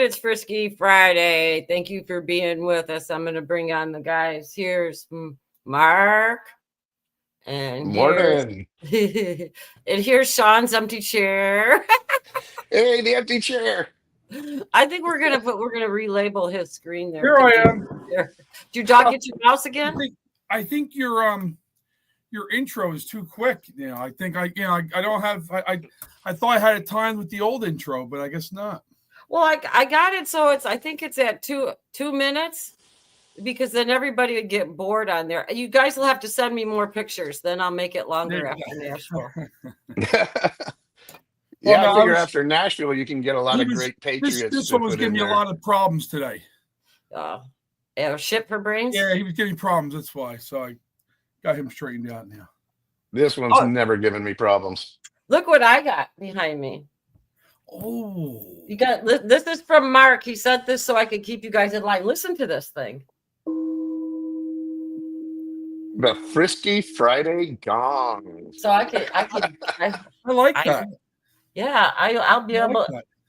It's Frisky Friday. Thank you for being with us. I'm going to bring on the guys. Here's Mark. And Morning. And here's Sean's empty chair. Hey, the empty chair. I think we're gonna relabel his screen there. Here I am. Did your dog get your mouse again? I think your intro is too quick. You know, I think I don't have. I thought I had it timed with the old intro, but I guess not. Well, I got it, so I think it's at two minutes, because then everybody would get bored on there. You guys will have to send me more pictures, then I'll make it longer after Nashville. I figure after Nashville you can get a lot of great Patriots. This one was giving me a lot of problems today. Shit for brains? Yeah, he was getting problems. That's why. So I got him straightened out now. This one's never given me problems. Look what I got behind me. Oh, you got this is from Mark. He sent this so I could keep you guys in line. Listen to this thing. The Frisky Friday Gong. So I like that.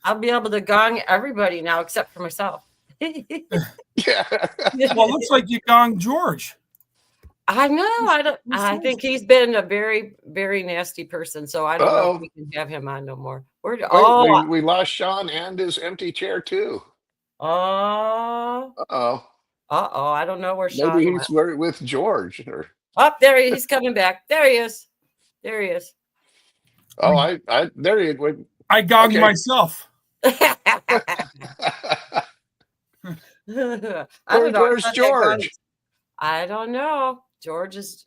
I'll be able to gong everybody now except for myself. Yeah. Well, it looks like you gonged George. I know. I think he's been a very, very nasty person. So I don't know if we can have him on no more. We lost Sean and his empty chair too. I don't know where Sean maybe he's with George. There he's coming back. There he is. Oh, there he is. I gonged myself. Where's George? I don't know.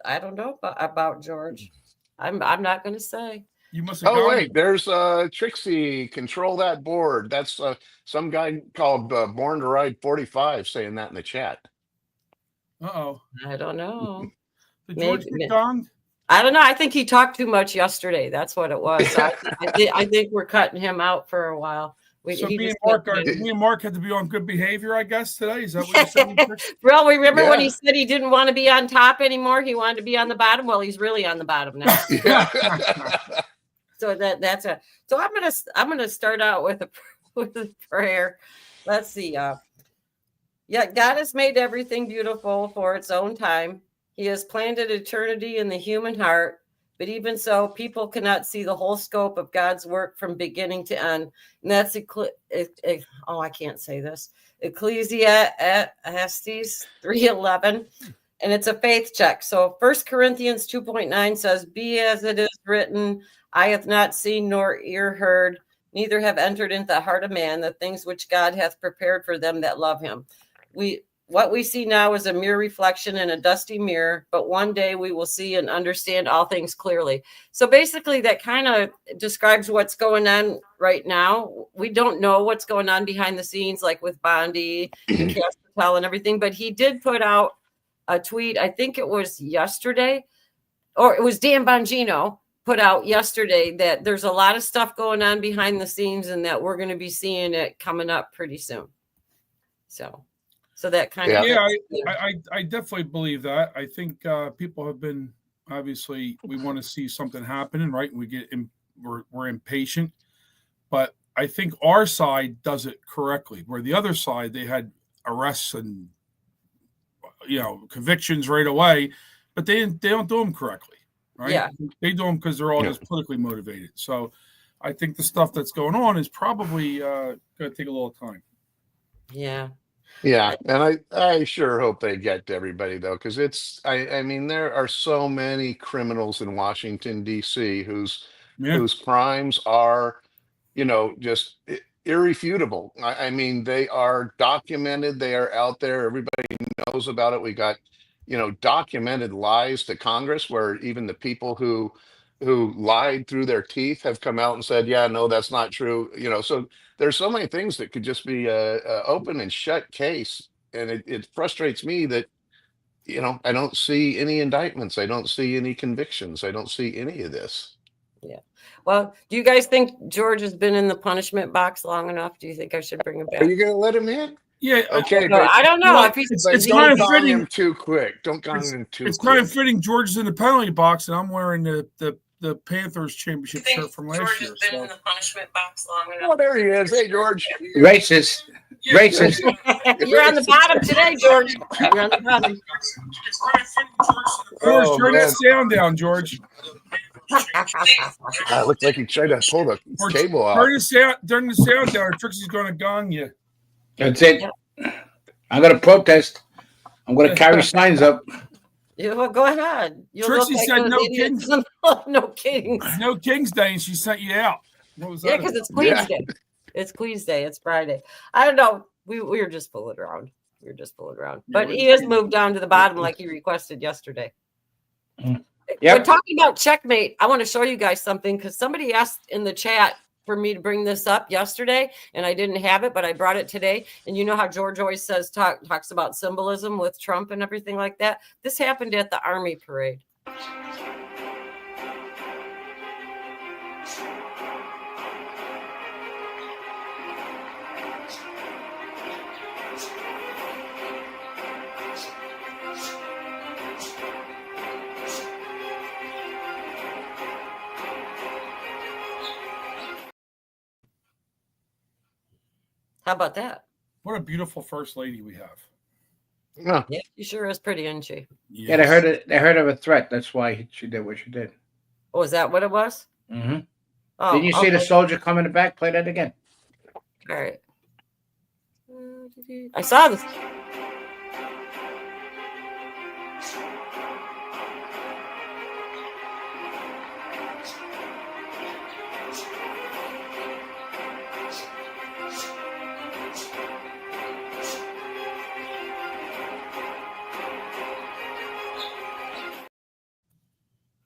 I don't know about George. I'm not going to say. You must have wait, there's Trixie. Control that board. That's some guy called Born to Ride 45 saying that in the chat. I don't know. Did George get gonged? I don't know. I think he talked too much yesterday. That's what it was. I think we're cutting him out for a while. Me and Mark had to be on good behavior, I guess, today. Is that what you're saying? Well, remember when he said he didn't want to be on top anymore? He wanted to be on the bottom. Well, he's really on the bottom now. So so I'm gonna start out with a prayer. Let's see. God has made everything beautiful for its own time. He has planted eternity in the human heart. But even so, people cannot see the whole scope of God's work from beginning to end. And that's I can't say this. Ecclesiastes 3:11. and it's a faith check. So 1 Corinthians 2.9 says, "Be as it is written, I have not seen nor ear heard, neither have entered into the heart of man the things which God hath prepared for them that love him." What we see now is a mere reflection in a dusty mirror, but one day we will see and understand all things clearly. So basically, that kind of describes what's going on right now. We don't know what's going on behind the scenes, like with Bondi and Cass Patel and everything, but he did put out a tweet, I think it was yesterday, or it was Dan Bongino put out yesterday, that there's a lot of stuff going on behind the scenes and that we're going to be seeing it coming up pretty soon. So that kind of I definitely believe that. I think people have been, obviously we want to see something happening, right? We're impatient, but I think our side does it correctly. Where the other side, they had arrests and convictions right away, but they don't do them correctly, right? Yeah, they do them because they're all just politically motivated. So I think the stuff that's going on is probably going to take a little time. Yeah. Yeah, and I sure hope they get to everybody though, because I mean there are so many criminals in Washington D.C. whose crimes are, just irrefutable. I mean they are documented, they are out there, everybody knows about it. We got, documented lies to Congress where even the people who lied through their teeth have come out and said, yeah, no, that's not true. So there's so many things that could just be a open and shut case. And it frustrates me that, I don't see any indictments. I don't see any convictions. I don't see any of this. Yeah. Well, do you guys think George has been in the punishment box long enough? Do you think I should bring him back? Are you going to let him in? Yeah. Okay. I don't know. If it's don't kind of gong fitting him too quick. Don't gong him too quick. It's kind of fitting. George is in the penalty box, and I'm wearing the Panthers championship shirt from last George year. Has been in the punishment box long enough. Oh, there he is. Hey, George. Racist. Racist. You're on the bottom today, George. You're on the bottom. George, turn that sound down, George. It looks like he tried to pull the cable out. Turn the sound down, or Trixie's going to gong you. That's it. I'm going to protest. I'm going to carry signs up. Yeah, well, go ahead. Trixie said no kings. No kings. No King's Day, and she sent you out. What was that? Yeah, because it's Queen's Day. It's Queen's Day. It's Friday. I don't know. We were just fooling around. But he has moved down to the bottom like he requested yesterday. Yep. We're talking about checkmate. I want to show you guys something because somebody asked in the chat for me to bring this up yesterday, and I didn't have it, but I brought it today. And you know how George always says talks about symbolism with Trump and everything like that. This happened at the Army parade. How about that? What a beautiful first lady we have. Yeah, she sure is pretty, isn't she? Yes. Yeah, they heard of a threat. That's why she did what she did. Oh, is that what it was? Mm-hmm. Oh, did you see the soldier come in the back? Play that again. All right. I saw this.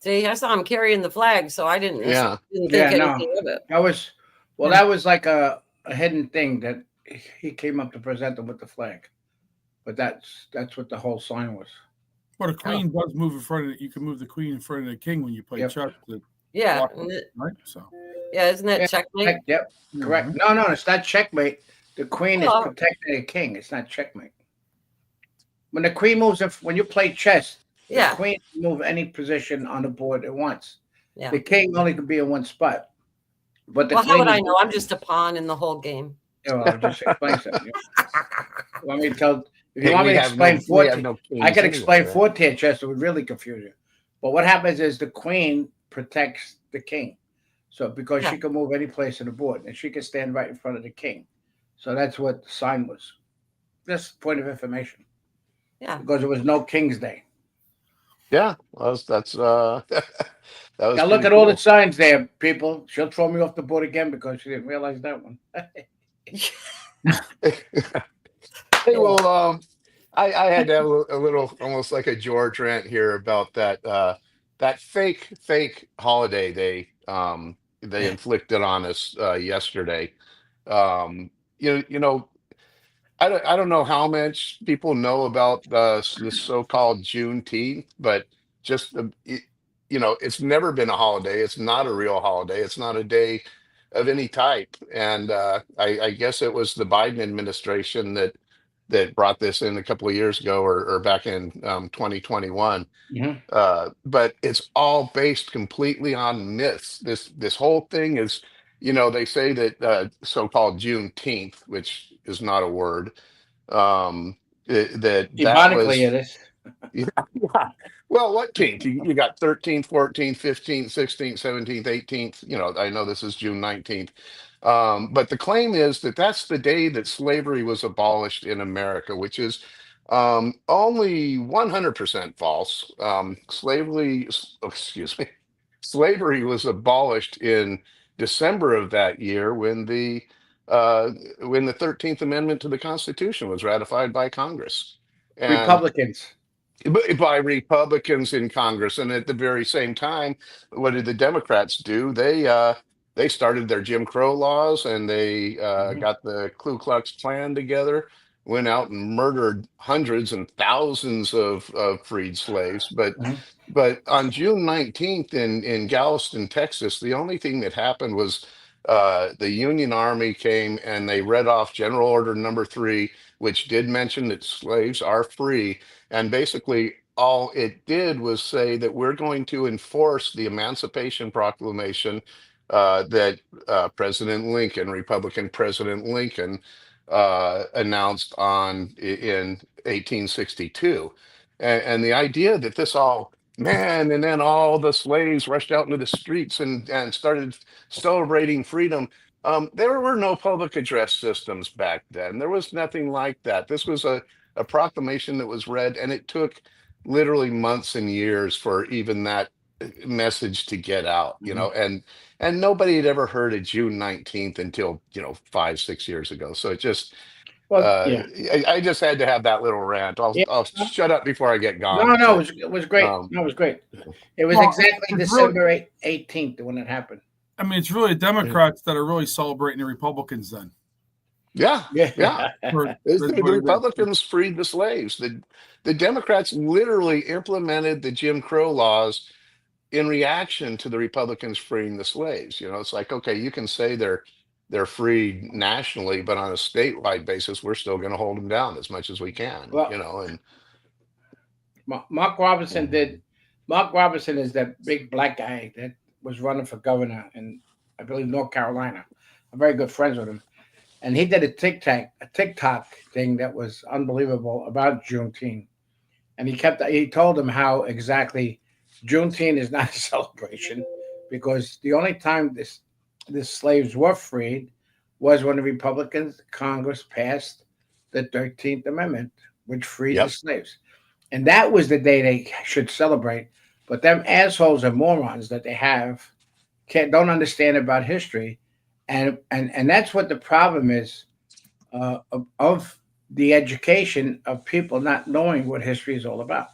See, I saw him carrying the flag, so I didn't think anything of it. That was like a hidden thing that he came up to present them with the flag. But that's what the whole sign was. Well, the queen does move in front of it. You can move the queen in front of the king when you play chess. Yeah. Right? So. Yeah, isn't that checkmate? Yep, correct. Mm-hmm. No, it's not checkmate. The queen is protecting the king. It's not checkmate. When the queen moves, when you play chess, the queen can move any position on the board at once. Yeah. The king only can be in one spot. But the queen, how would I know? I'm just a pawn in the whole game. I'll just explain something. You want me to tell? If you want me to explain I can explain four-tier chess. It would really confuse you. But what happens is the queen protects the king. So because she can move any place on the board, and she can stand right in front of the king. So that's what the sign was. Just point of information. Yeah. because there was no King's Day. Yeah, well, that's that was Now look pretty at all the cool. signs there, people. She'll throw me off the board again because she didn't realize that one. Hey, well, I had to have a little, almost like a George rant here about that that fake holiday they inflicted on us yesterday. Um, you know, I don't know how much people know about this so-called Juneteenth, but just it's never been a holiday. It's not a real holiday. It's not a day of any type. And I guess it was the Biden administration that brought this in a couple of years ago, or back in 2021. Mhm. But it's all based completely on myths. This whole thing is, they say that so-called Juneteenth, which is not a word, that Ironically, it was is. yeah, yeah. Well, what teenth? You got 13th, 14th, 15th, 16th, 17th, 18th. I know this is June 19th. But the claim is that that's the day that slavery was abolished in America, which is only 100% false. Excuse me, slavery was abolished in December of that year when the 13th Amendment to the Constitution was ratified by Congress. And Republicans. by Republicans in Congress. And at the very same time, what did the Democrats do? They started their Jim Crow laws, and they Mhm. got the Ku Klux Klan together, went out and murdered hundreds and thousands of freed slaves. But Mhm. on June 19th in Galveston, Texas, the only thing that happened was the Union Army came and they read off General Order Number 3, which did mention that slaves are free. And basically, all it did was say that we're going to enforce the Emancipation Proclamation that President Lincoln, Republican President Lincoln, announced in 1862. And the idea that this all, man, and then all the slaves rushed out into the streets and started celebrating freedom. There were no public address systems back then. There was nothing like that. This was a proclamation that was read, and it took literally months and years for even that message to get out, Mhm. and nobody had ever heard of June 19th until 5-6 years ago. So it just Well, yeah. I just had to have that little rant. Yeah. I'll shut up before I get No, gone. no, But it was great. um No, it was great. It was Well, exactly it's really, December 18th when it happened. I mean, it's really Democrats that are really celebrating the Republicans then. yeah, yeah. Yeah. The Republicans freed the slaves. The Democrats literally implemented the Jim Crow laws in reaction to the Republicans freeing the slaves. It's like, okay, you can say they're freed nationally, but on a statewide basis, we're still going to hold them down as much as we can. Well, And Mark Robinson did. Mark Robinson is that big black guy that was running for governor in, I believe, North Carolina. I'm very good friends with him, and he did a TikTok thing that was unbelievable about Juneteenth. And he told them how exactly Juneteenth is not a celebration because the only time this slaves were freed was when the Republicans Congress passed the 13th Amendment, which freed the yep, slaves. And that was the day they should celebrate. But them assholes and morons that they have don't understand about history, and that's what the problem is of the education of people not knowing what history is all about.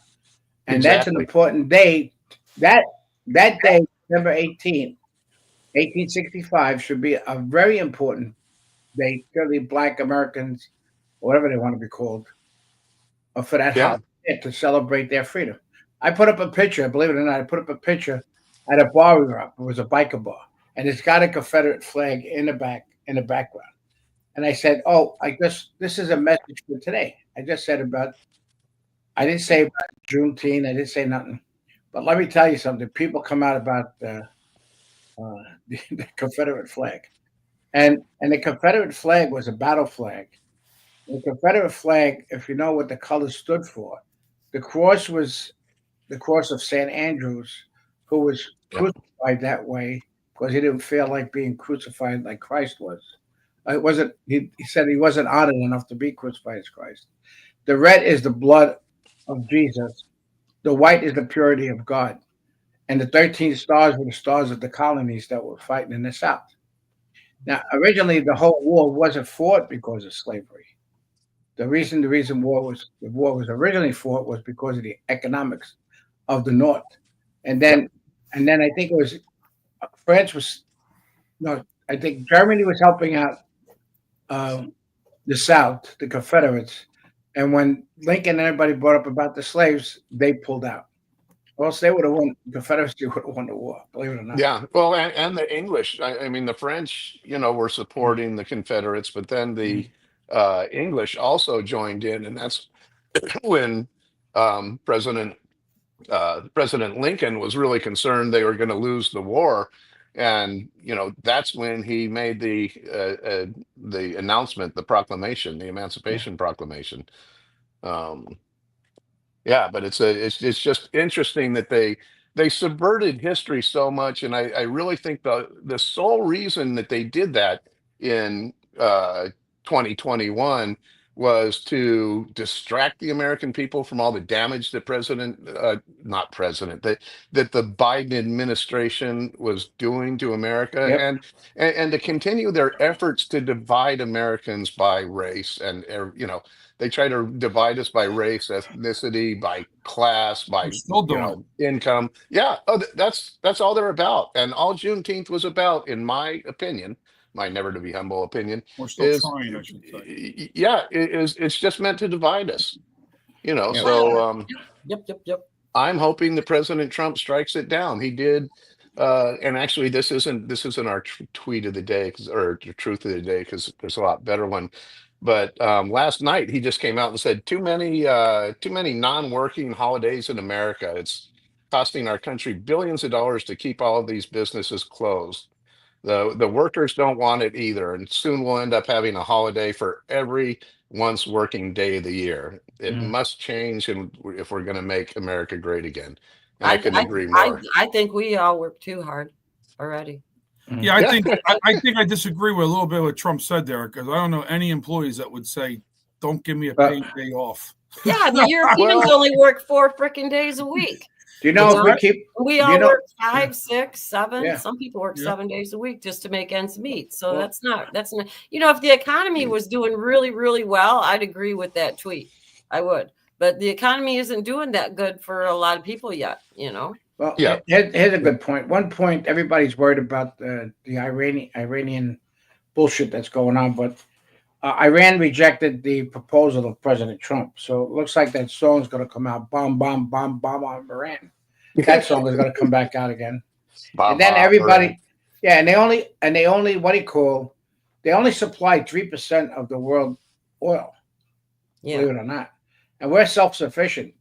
And that's an exactly. important day. That that day, December 18th, 1865, should be a very important day for the Black Americans, whatever they want to be called, or for that Yeah, holiday to celebrate their freedom. I put up a picture, believe it or not, I put up a picture at a bar we were up. It was a biker bar, and it's got a Confederate flag in the background. And I said, "Oh, I guess this is a message for today." I just said about. I didn't say about Juneteenth. I didn't say nothing. But let me tell you something. People come out about the Confederate flag, and the Confederate flag was a battle flag. The Confederate flag, if you know what the colors stood for, the cross was the cross of St. Andrews, who was yep, crucified that way because he didn't feel like being crucified like Christ was. It wasn't. He said he wasn't honored enough to be crucified as Christ. The red is the blood of Jesus, the white is the purity of God, and the 13 stars were the stars of the colonies that were fighting in the South. Now, originally, the whole war wasn't fought because of slavery. The reason the war was originally fought was because of the economics of the North, and Yep. then I think it was France was no, I think Germany was helping out the South, the Confederates, and when Lincoln and everybody brought up about the slaves, they pulled out. Or else they would have won. The Confederacy would have won the war. Believe it or not. Yeah, well, and the English. I mean, the French, were supporting the Confederates, but then the English also joined in, and that's when President Lincoln was really concerned they were going to lose the war, and that's when he made the announcement, the proclamation, the Emancipation Proclamation. Yeah, but it's just interesting that they subverted history so much, and I really think the sole reason that they did that in 2021 was to distract the American people from all the damage that not president, that the Biden administration was doing to America, Yep. and to continue their efforts to divide Americans by race, and they try to divide us by race, ethnicity, by class, They're by still doing it. income. Yeah, that's all they're about, and all Juneteenth was about, in my opinion, my never to be humble opinion, We're still is trying, I should say. it's just meant to divide us. Yeah. So Yep. I'm hoping that President Trump strikes it down. He did. And actually, this isn't our tweet of the day, or the truth of the day, because there's a lot better one. But last night he just came out and said too many non-working holidays in America. It's costing our country billions of dollars to keep all of these businesses closed. The workers don't want it either, and soon we'll end up having a holiday for every once working day of the year. It must change, and if we're going to make America great again. And I couldn't agree more. I think we all work too hard already. Yeah, I think I disagree with a little bit what Trump said there, because I don't know any employees that would say, "Don't give me a paid day off." Yeah, the Europeans only work 4 freaking days a week. Do you know we all work 5, 6, 7. Yeah. Some people work 7 days a week just to make ends meet. So that's not. If the economy was doing really, really well, I'd agree with that tweet. I would. But the economy isn't doing that good for a lot of people yet. Well, yeah. Here's a good point. One point, everybody's worried about the Iranian bullshit that's going on, but Iran rejected the proposal of President Trump. So it looks like that song's going to come out, bomb, bomb, bomb, bomb on Iran. That song is going to come back out again. And then everybody, and they only they only supply 3% of the world oil, believe it or not. And we're self-sufficient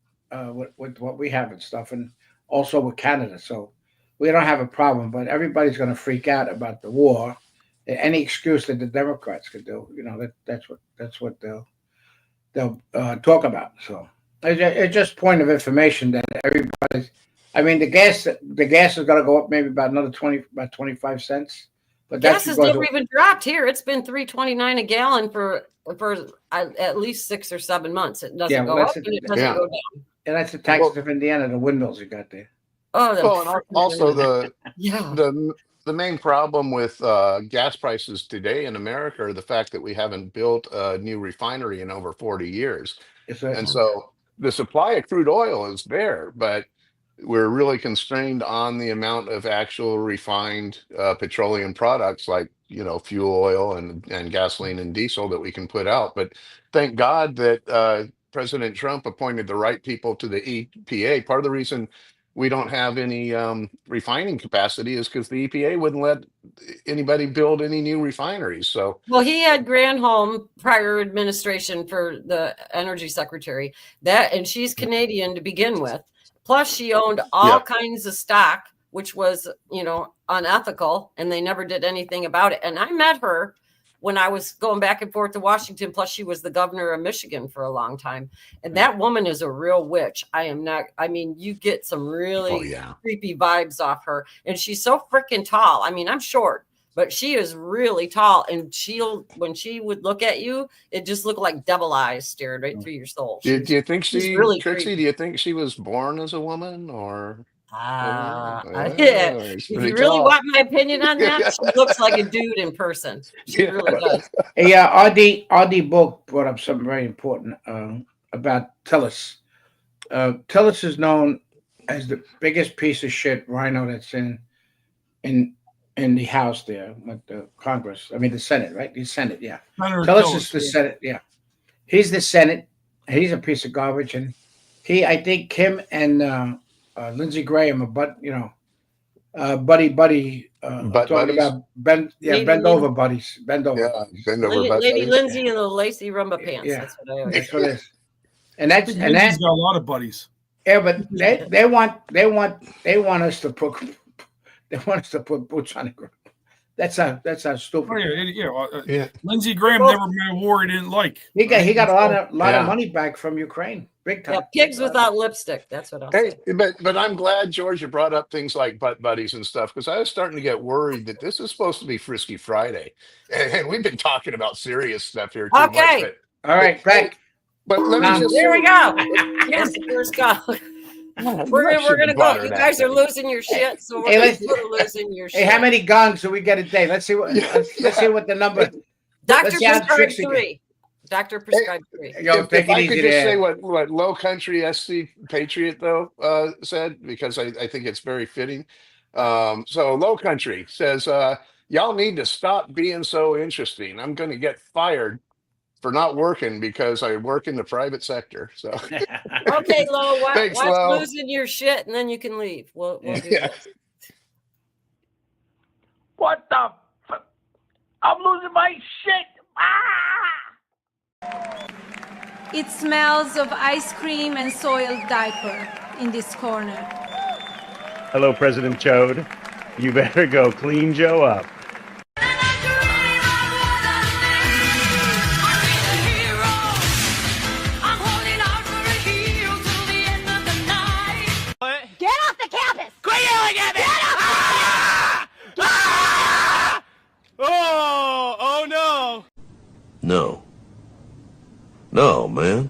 with what we have and stuff, and also with Canada. So we don't have a problem, but everybody's going to freak out about the war. Any excuse that the Democrats could do, that's what they'll talk about. So it's just point of information that everybody's. I mean, the gas is going to go up maybe about another 25 cents. But gas has never even dropped here. It's been $3.29 a gallon for at least 6 or 7 months. It doesn't go up and it doesn't go down. And that's the taxes of Indiana, the windmills you got there. And also the main problem with gas prices today in America are the fact that we haven't built a new refinery in over 40 years. And so the supply of crude oil is there, but we're really constrained on the amount of actual refined petroleum products like fuel oil and gasoline and diesel that we can put out. But thank God that President Trump appointed the right people to the EPA. Part of the reason we don't have any refining capacity is because the EPA wouldn't let anybody build any new refineries. So, well, he had Granholm, prior administration, for the energy secretary. And she's Canadian to begin with. Plus, she owned all kinds of stock, which was, unethical, and they never did anything about it. And I met her when I was going back and forth to Washington. Plus, she was the governor of Michigan for a long time. And that woman is a real witch. You get some really creepy vibes off her. And she's so freaking tall. I mean, I'm short, but she is really tall, and when she would look at you, it just looked like devil eyes stared right through your soul. Do you think she's really Trixie, creepy. do you think she was born as a woman or? Yeah. If you really want my opinion on that, she looks like a dude in person. She really does. Yeah, R.D. Book brought up something very important about Tillis. Tillis is known as the biggest piece of shit rhino that's in the House there with the Congress. I mean the Senate, right? The Senate, yeah. Tillis is the Senate, yeah. He's the Senate. He's a piece of garbage, and I think him and Lindsey Graham are buddy. Talking about bend over buddies. Bend over. Yeah, bend over Lady buddies. Lindsay and the lacy rumba pants. Yeah. That's what I always That's say. what it is. And that's Lindsay's got a lot of buddies. Yeah, but they want us to put boots on the ground. That's how stupid. Oh, yeah. Lindsey Graham never made a war he didn't like. He got a lot of money back from Ukraine, big time. Yeah, pigs without lipstick. That's what I'll say. But I'm glad, George, you brought up things like butt buddies and stuff, because I was starting to get worried that this is supposed to be Frisky Friday, and we've been talking about serious stuff here too Okay. much. All right, back. But let me just. Here we go. Yes, first go. We're gonna go. You guys are losing your shit, so we're losing your shit. Hey, how many gongs do we get a day? Let's see what the number. Doctor prescribed 3. Doctor prescribed 3. Yo, If I could just say what Low Country SC Patriot though said, because I think it's very fitting. So Low Country says, y'all need to stop being so interesting. I'm going to get fired for not working because I work in the private sector. So okay, Lo, watch Lo. losing your shit, and then you can leave. We'll do this. What the? I'm losing my shit. Ah! It smells of ice cream and soiled diaper in this corner. Hello, President Chode. You better go clean Joe up. Get off the campus! Quit yelling at me! Get off the ah! Oh no! No. No, man.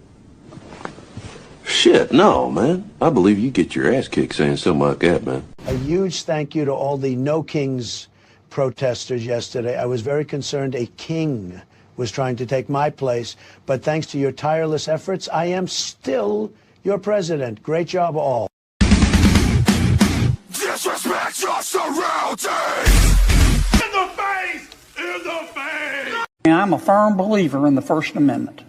Shit, no, man. I believe you get your ass kicked saying something like that, man. A huge thank you to all the No Kings protesters yesterday. I was very concerned a king was trying to take my place, but thanks to your tireless efforts, I am still your president. Great job, all. Disrespect your surroundings! In the face! In the face! I'm a firm believer in the First Amendment.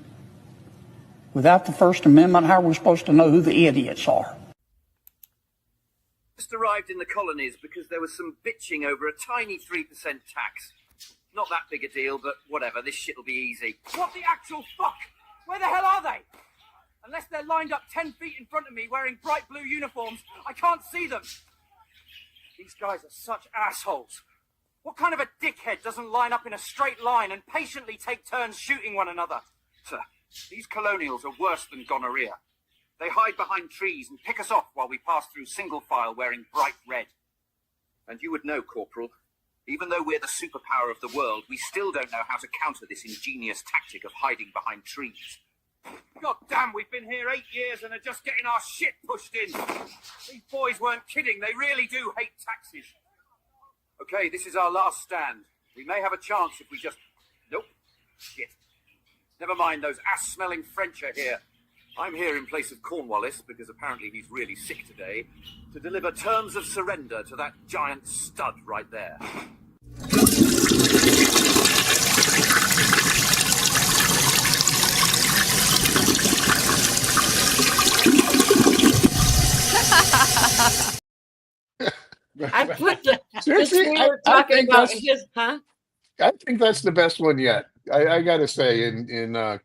Without the First Amendment, how are we supposed to know who the idiots are? Just arrived in the colonies because there was some bitching over a tiny 3% tax. Not that big a deal, but whatever, this shit'll be easy. What the actual fuck? Where the hell are they? Unless they're lined up 10 feet in front of me wearing bright blue uniforms, I can't see them. These guys are such assholes. What kind of a dickhead doesn't line up in a straight line and patiently take turns shooting one another? Sir, these colonials are worse than gonorrhea. They hide behind trees and pick us off while we pass through single file wearing bright red. And you would know, Corporal, even though we're the superpower of the world, we still don't know how to counter this ingenious tactic of hiding behind trees. God damn, we've been here 8 years and are just getting our shit pushed in. These boys weren't kidding. They really do hate taxes. Okay, this is our last stand. We may have a chance if we just... Nope. Shit. Never mind, those ass-smelling French are here. I'm here in place of Cornwallis, because apparently he's really sick today, to deliver terms of surrender to that giant stud right there. I put the Seriously, we were talking about his, huh? I think that's the best one yet. I got to say, in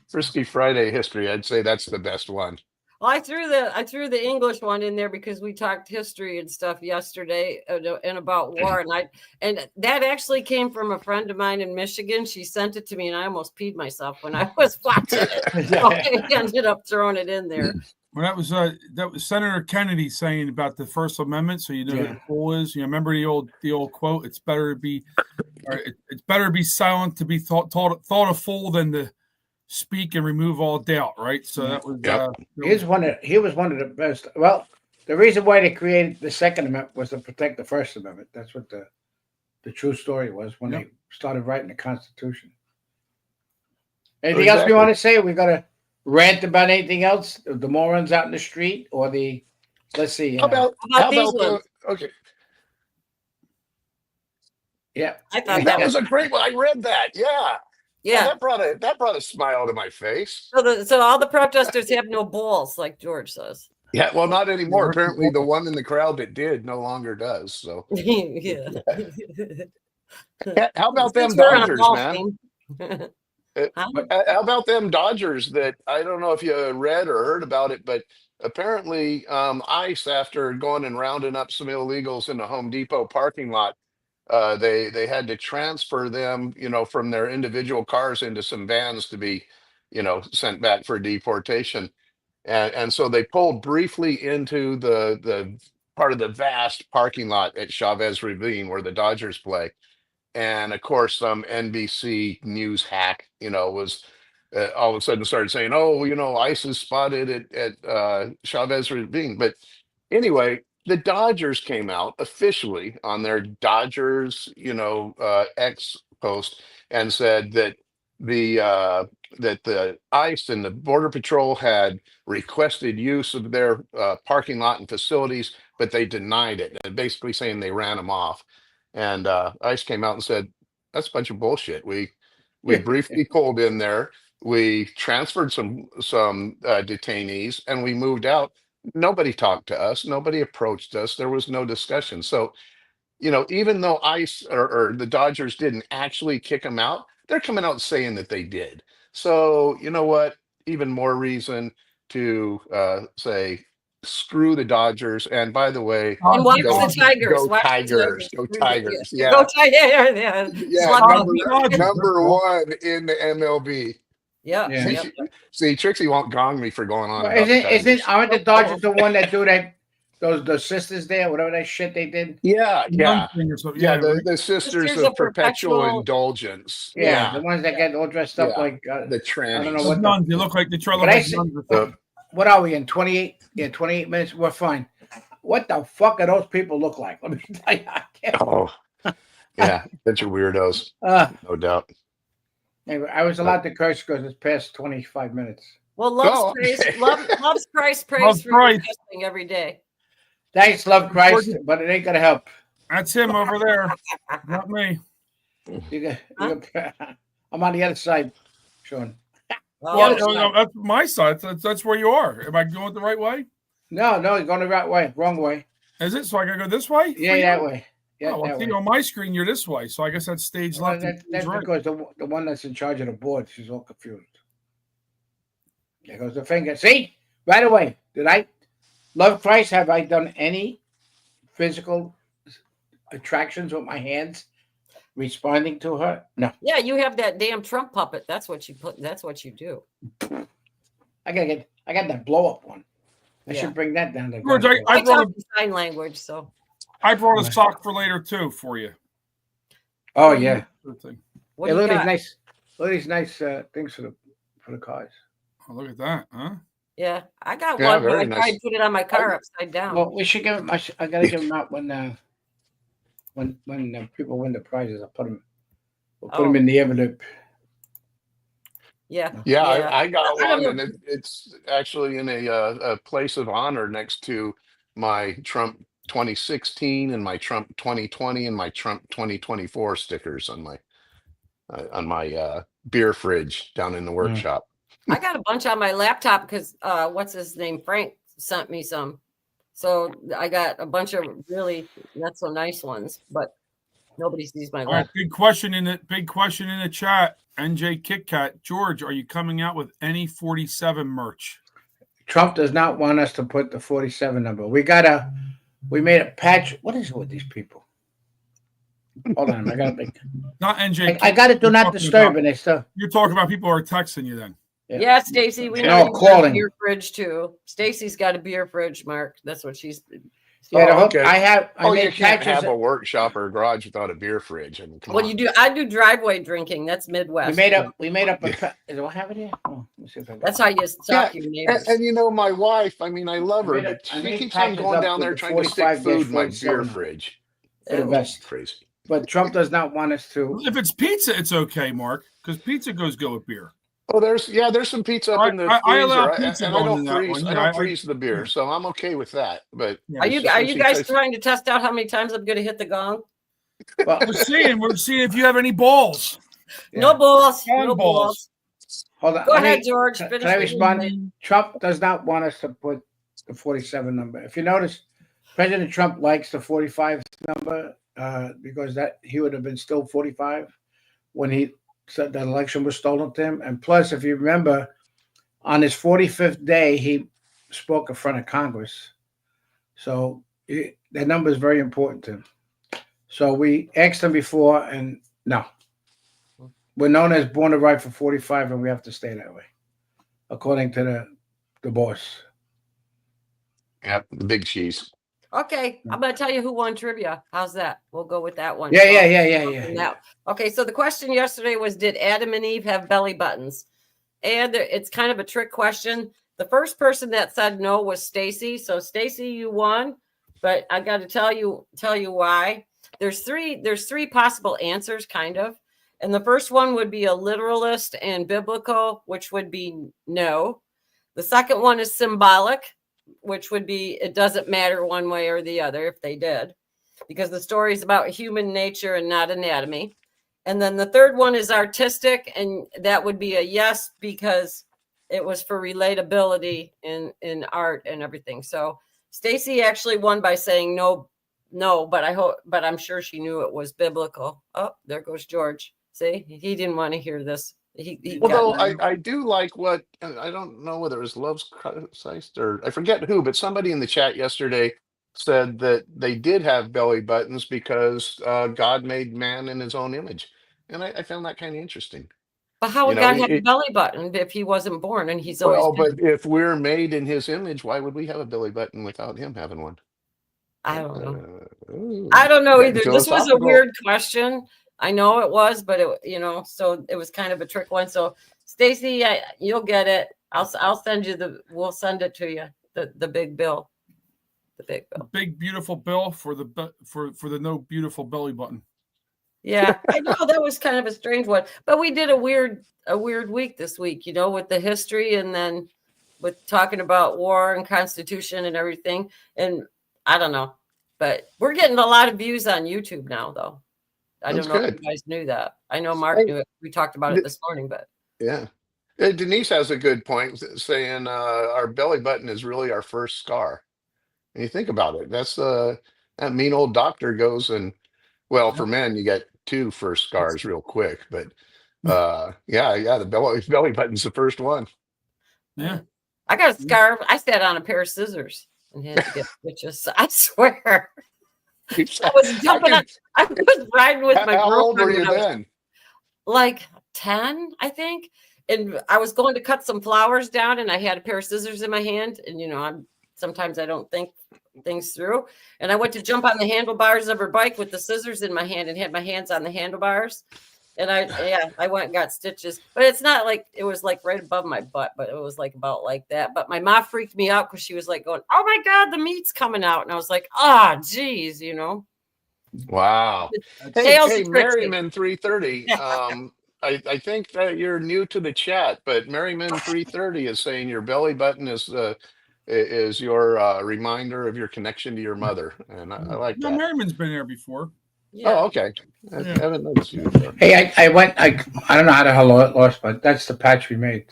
Frisky Friday history, I'd say that's the best one. Well, I threw the English one in there because we talked history and stuff yesterday and about war, and that actually came from a friend of mine in Michigan. She sent it to me, and I almost peed myself when I was watching it. So I ended up throwing it in there. Well, that was Senator Kennedy saying about the First Amendment. So you know what the rule is. You remember the old quote: "It's better to be It's better to be silent to be thought a fool than to speak and remove all doubt, right? So that was. He was one of the best. Well, the reason why they created the Second Amendment was to protect the First Amendment. That's what the true story was when they started writing the Constitution. Anything else we want to say? We got to rant about anything else? The morons out in the street, or the let's see. How about the okay? Yeah, I thought that was a great one. I read that. Yeah. Yeah, that brought a smile to my face. So all the protesters have no balls, like George says. Yeah, well, not anymore. Apparently, the one in the crowd that did no longer does. So, yeah. How about them Since we're on a Dodgers, golf man? team. How about them Dodgers that I don't know if you read or heard about it, but apparently ICE, after going and rounding up some illegals in the Home Depot parking lot, they had to transfer them, from their individual cars into some vans to be, sent back for deportation. And so they pulled briefly into the part of the vast parking lot at Chavez Ravine where the Dodgers play. And of course, some NBC news hack, was all of a sudden started saying, "Oh, ICE is spotted at Chavez Ravine." But anyway, the Dodgers came out officially on their Dodgers, X post and said that the ICE and the Border Patrol had requested use of their parking lot and facilities, but they denied it, and basically saying they ran them off. And ICE came out and said, "That's a bunch of bullshit. We briefly pulled in there, we transferred some detainees, and we moved out. Nobody talked to us. Nobody approached us. There was no discussion." So, even though ICE or the Dodgers didn't actually kick them out, they're coming out saying that they did. So, you know what? Even more reason to say, screw the Dodgers. And by the way, and watch the Tigers. Go Watch Tigers. Go Tigers. Yeah. Go Tigers. Yeah. Number one in the MLB. Yeah. See, Trixie won't gong me for going on. Well, aren't the Dodgers the one that do that? Those sisters there, whatever that shit they did. Yeah. The sisters of perpetual indulgence. Yeah, the ones that get all dressed up like the trannies. I don't know what nuns. They look like the nuns. What are we in 28? Yeah, 28 minutes. We're fine. What the fuck do those people look like? Let me tell you. Yeah, bunch of weirdos. No doubt. Anyway, I was allowed to curse because it's past 25 minutes. Well, loves Christ prays for your testing every day. Thanks, love Christ, but it ain't gonna help. That's him over there, not me. I'm on the other side, Sean. Well, no, that's my side. That's where you are. Am I going the right way? No, you're going the right way. Wrong way. Is it? So I gotta go this way? Yeah, that way. Yeah, oh, well, see, on my screen, you're this way. So I guess that's stage left. That's right. Because the one that's in charge of the board, she's all confused. There goes the finger. See? Right away. Did I love Christ? Have I done any physical attractions with my hands responding to her? No. Yeah, you have that damn Trump puppet. That's what you put. That's what you do. I got that blow up one. I should bring that down to George, I brought sign language, so I brought a sock for later too for you. Oh yeah. What look at these nice things for the cars. Oh, look at that, huh? Yeah, I got one. But I tried to put it on my car upside down. Well, we should give them. I gotta give them out when people win the prizes. We'll put them in the envelope. Yeah. I got one, and it's actually in a place of honor next to my Trump 2016 and my Trump 2020 and my Trump 2024 stickers on my beer fridge down in the workshop. I got a bunch on my laptop because what's his name? Frank sent me some. So I got a bunch of really not so nice ones, but nobody sees my laptop. Big question in the chat. NJ Kit Kat. George, are you coming out with any 47 merch? Trump does not want us to put the 47 number. We made a patch. What is it with these people? Hold on, I gotta think. Not NJ. I got to do not disturb, and they still. You're talking about people who are texting you then. Yeah, Stacy, we know you got a beer fridge too. Stacy's got a beer fridge, Mark. That's what she's Yeah, Oh, okay. I You made can't patches. have a workshop or a garage without a beer fridge. I mean, come Well, on. you do. I do driveway drinking. That's Midwest. We made up do I have it here? Oh, let me see if I got That's it. how you talk to your And, neighbors. and you know, my wife, I mean, I love her, but I she made keeps on patches going up down with there the trying to stick food in my 45-47 beer on it fridge. for the Ew. vest. Crazy. But Trump does not want us to. If it's pizza, it's okay, Mark, because pizza goes good with beer. Oh, there's some pizza up in the I allow freezer, pizza and I going don't in that freeze. one. I Yeah, don't freeze the beer, so I'm okay with that. But Are you guys trying to test out how many times I'm going to hit the gong? Well, we're seeing if you have any balls. No balls. Gong No balls. Hold on. Go ahead, George. Can Finish I what you're respond? saying. Trump does not want us to put the 47 number. If you notice, President Trump likes the 45 number because that he would have been still 45 when he said that election was stolen to him. And plus, if you remember, on his 45th day, he spoke in front of Congress. So that number is very important to him. So we asked him before, and no. We're known as born to ride for 45, and we have to stay that way, according to the boss. Yep, the big cheese. Okay, I'm going to tell you who won trivia. How's that? We'll go with that one. Yeah. Okay, so the question yesterday was, did Adam and Eve have belly buttons? And it's kind of a trick question. The first person that said no was Stacy. So Stacy, you won, but I got to tell you why. There's three possible answers, kind of. And the first one would be a literalist and biblical, which would be no. The second one is symbolic, which would be it doesn't matter one way or the other if they did, because the story is about human nature and not anatomy. And then the third one is artistic, and that would be a yes because it was for relatability in art and everything. So Stacy actually won by saying no, but I'm sure she knew it was biblical. Oh, there goes George. See, he didn't want to hear this. Although I do like what, I don't know whether it was Love's Christ or I forget who, but somebody in the chat yesterday said that they did have belly buttons because God made man in his own image. And I found that kind of interesting. But how would God have a belly button if he wasn't born and he's always but if we're made in his image, why would we have a belly button without him having one? I don't know. I don't know either. This was a weird question. I know it was, but so it was kind of a trick one. So Stacy, you'll get it. I'll send you we'll send it to you. The big bill. The big bill. Big beautiful bill for the no beautiful belly button. Yeah, I know that was kind of a strange one, but we did a weird week this week, with the history and then with talking about war and Constitution and everything. And I don't know, but we're getting a lot of views on YouTube now, though. I don't know if you guys knew that. I know Mark knew it. We talked about it this morning, but yeah. Denise has a good point saying our belly button is really our first scar. And you think about it, that's that mean old doctor goes and for men you get 2 first scars real quick, but the belly button's the first one. Yeah, I got a scar. I sat on a pair of scissors and had to get stitches. I swear. I was jumping I was riding with my girlfriend. How old were you then? Like 10, I think. And I was going to cut some flowers down and I had a pair of scissors in my hand. And sometimes I don't think things through. And I went to jump on the handlebars of her bike with the scissors in my hand and had my hands on the handlebars. And I went and got stitches, but it's not like it was like right above my butt, but it was like about like that. But my mom freaked me out because she was like going, "Oh my God, the meat's coming out." And I was like, geez, Wow. Hey, Merriman 330. I think that you're new to the chat, but Merriman 330 is saying your belly button is your reminder of your connection to your mother. And I like that. Merriman's been there before. Yeah. Oh, okay. I haven't noticed you before. Hey, I don't know how the hell it lost, but that's the patch we made.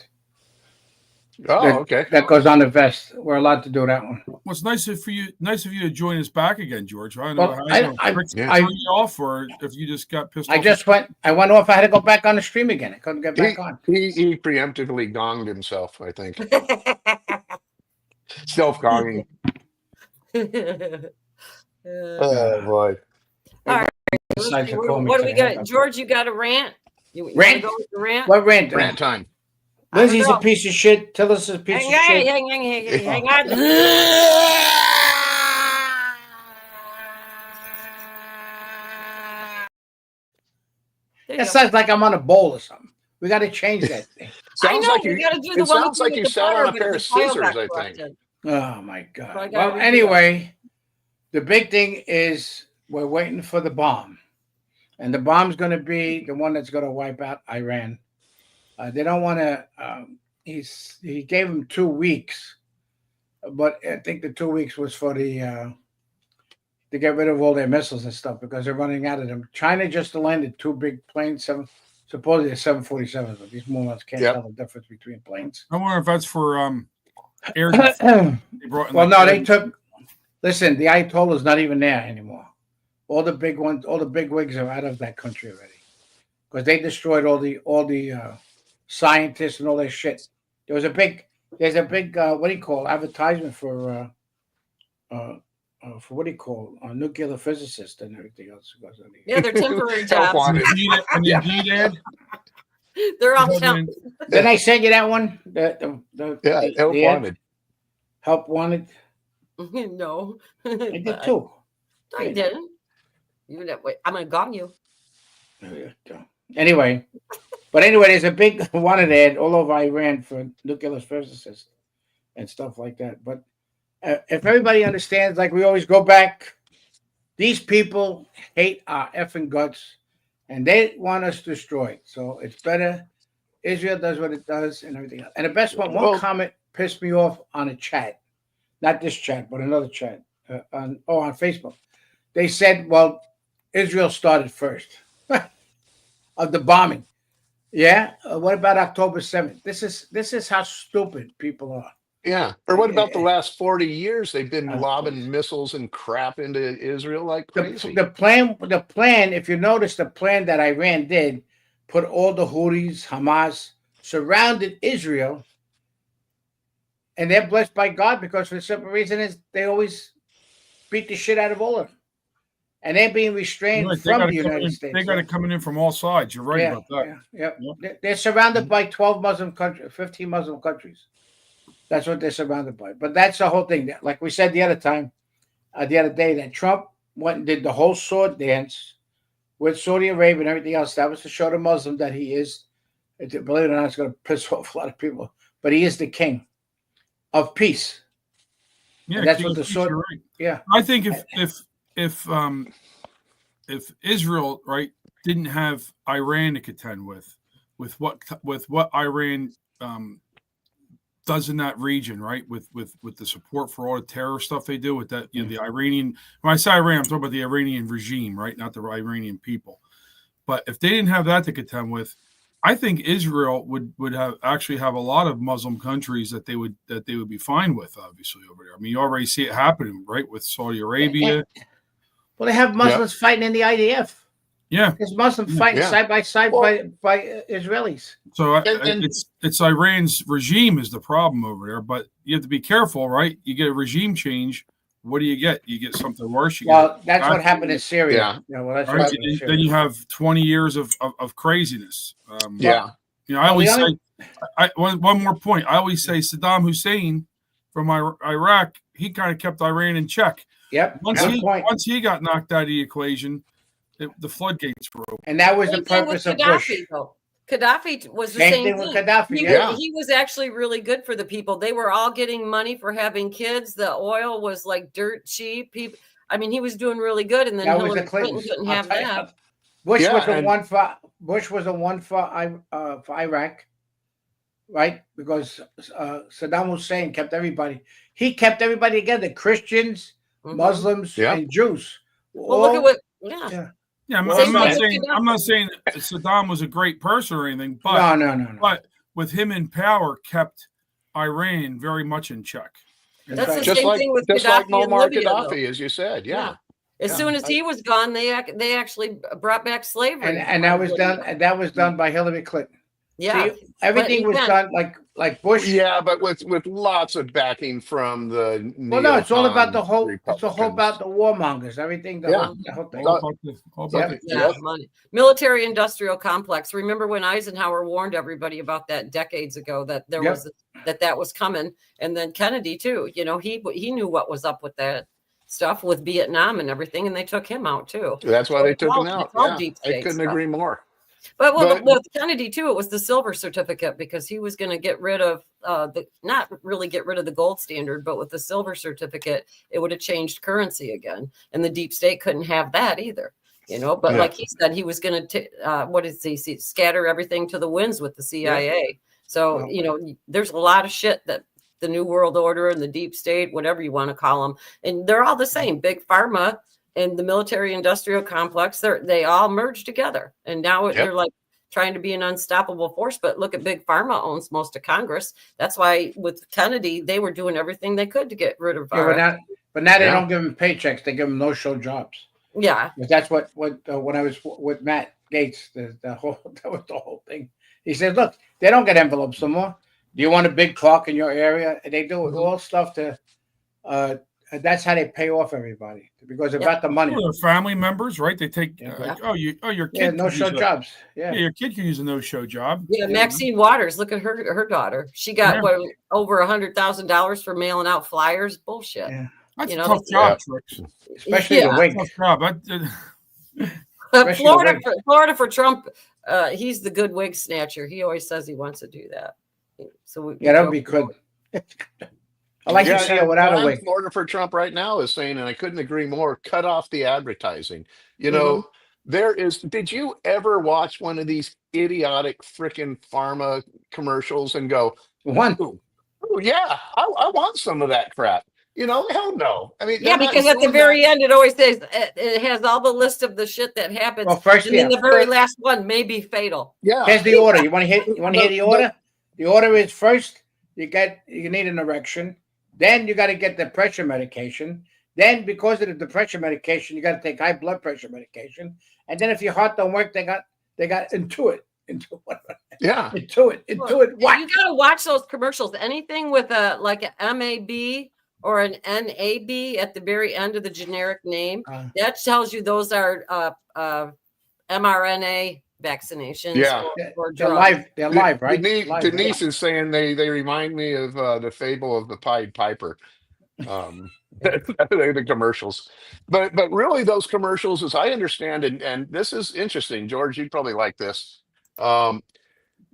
Oh, okay. That goes on the vest. We're allowed to do that one. Well, it's nice of you to join us back again, George. I know I off, or if you just got pissed off. I went off. I had to go back on the stream again. I couldn't get back on. He preemptively gonged himself, I think. Self-gonging. Oh boy. All right. What do we got? George, you got a rant? You rant? Go with the rant? What rant? Rant time. Lindsay's a piece of shit. Tillis is a piece of shit. Hang on. That sounds like I'm on a bowl or something. We got to change that thing. I know. We got to do the one. Sounds like you sat on a pair of scissors, I think. Oh my God. Well, anyway, the big thing is we're waiting for the bomb, and the bomb's going to be the one that's going to wipe out Iran. They don't want to. He gave them 2 weeks, but I think the 2 weeks was for the to get rid of all their missiles and stuff because they're running out of them. China just landed 2 big planes, supposedly they're 747s, but these morons can't tell the difference between planes. I wonder if that's for air. Well, no, they took. Listen, the Ayatollah's not even there anymore. All the big ones, all the big wigs are out of that country already because they destroyed all the scientists and all that shit. There's a big what do you call advertisement for what do you call nuclear physicists and everything else. Yeah, they're temporary jobs. They're all temp. Did I send you that one? Help wanted. Help wanted. No, I did too. I didn't. Wait, I'm gonna gong you. Anyway, there's a big wanted ad all over Iran for nuclear physicists and stuff like that. But if everybody understands, like we always go back, these people hate our effing guts, and they want us destroyed. So it's better Israel does what it does and everything else. And the best one comment pissed me off on a chat, not this chat, but another chat on Facebook. They said, "Well, Israel started first of the bombing." Yeah. What about October 7th? This is how stupid people are. Yeah. Or what about the last 40 years? They've been lobbing missiles and crap into Israel like crazy. The plan, if you notice the plan that Iran did, put all the Houthis, Hamas, surrounded Israel, and they're blessed by God because for the simple reason is they always beat the shit out of all of them. And they're being restrained from the United States. They got it coming in from all sides. You're right about that. Yeah. They're surrounded by 12 Muslim countries, 15 Muslim countries. That's what they're surrounded by. But that's the whole thing. Like we said the other day, that Trump went and did the whole sword dance with Saudi Arabia and everything else. That was to show the Muslim that he is, believe it or not, it's going to piss off a lot of people, but he is the king of peace. Yeah, and that's what the sword. Right. Yeah, I think if Israel didn't have Iran to contend with what Iran does in that region, right? With the support for all the terror stuff they do with that, the Iranian. When I say Iran, I'm talking about the Iranian regime, right? Not the Iranian people. But if they didn't have that to contend with, I think Israel would have a lot of Muslim countries that they would be fine with, obviously, over there. I mean, you already see it happening, right, with Saudi Arabia. Well, they have Muslims fighting in the IDF. Yeah, there's Muslims fighting side by side by Israelis. So it's Iran's regime is the problem over there, but you have to be careful, right? You get a regime change. What do you get? You get something worse. That's what happened in Syria. Yeah. Then you have 20 years of craziness. I always say, one more point. I always say Saddam Hussein from Iraq, he kind of kept Iran in check. Yep. Once he got knocked out of the equation, the floodgates were open. And that was the purpose of Bush. Gaddafi was the same thing. With Gaddafi. He was actually really good for the people. They were all getting money for having kids. The oil was like dirt cheap. He was doing really good. And then Hillary Clinton couldn't have that. Bush was the one for Iraq, right? Because Saddam Hussein kept everybody. He kept everybody together: Christians, Muslims, and Jews. Well, look at what. Yeah, I'm not saying Saddam was a great person or anything, but no. But with him in power, kept Iran very much in check. That's the same thing with Gaddafi Muammar and Libya, Gaddafi, as you said. Yeah. As soon as he was gone, they actually brought back slavery, and that was done. And that was done by Hillary Clinton. Yeah, see, everything was done like Bush. Yeah, but with lots of backing from the. Well, no, it's all about the whole. It's all about the warmongers. Everything. The whole thing. All about money. Military-industrial complex. Remember when Eisenhower warned everybody about that decades ago that there was that was coming, and then Kennedy too. He knew what was up with that stuff with Vietnam and everything, and they took him out too. That's why they took him out. Deep I couldn't agree more. But with Kennedy too, it was the silver certificate because he was going to get rid of not really get rid of the gold standard, but with the silver certificate, it would have changed currency again, and the deep state couldn't have that either. But like he said, he was going to what did he see? Scatter everything to the winds with the CIA. Yeah. So there's a lot of shit that the New World Order and the deep state, whatever you want to call them, and they're all the same. Big Pharma and the military-industrial complex, they all merged together, and now they're like trying to be an unstoppable force. But look at Big Pharma owns most of Congress. That's why with Kennedy, they were doing everything they could to get rid of. But now they don't give them paychecks; they give them no-show jobs. Yeah, that's what when I was with Matt Gaetz, that was the whole thing. He said, "Look, they don't get envelopes no more. Do you want a big clock in your area?" And they do all stuff to. That's how they pay off everybody because about the money. They're family members, right? They take your kid no-show jobs. Your kid can use a no-show job. Yeah, Maxine Waters. Look at her daughter. She got over $100,000 for mailing out flyers. Bullshit. Yeah. That's a tough job, especially the wig. Florida for Trump. He's the good wig snatcher. He always says he wants to do that. So that'd be good. I like to see it without a wig. Florida for Trump right now is saying, and I couldn't agree more, cut off the advertising. There is, did you ever watch one of these idiotic freaking pharma commercials and go, oh yeah, I want some of that crap. Hell no. I mean, because at the very end, it always says it has all the list of the shit that happens. Well, first, and then the very last one may be fatal. Yeah. Here's the order. You want to hear the order? The order is first, you need an erection. Then you got to get the pressure medication. Then because of the depression medication, you got to take high blood pressure medication. And then if your heart don't work, they got Intuit. Yeah. Intuit. What? You got to watch those commercials. Anything with like an MAB or an NAB at the very end of the generic name, that tells you those are mRNA vaccinations. Yeah, or they're live, right? Denise is saying they remind me of the fable of the Pied Piper, the commercials. But really, those commercials, as I understand, and this is interesting, George, you'd probably like this.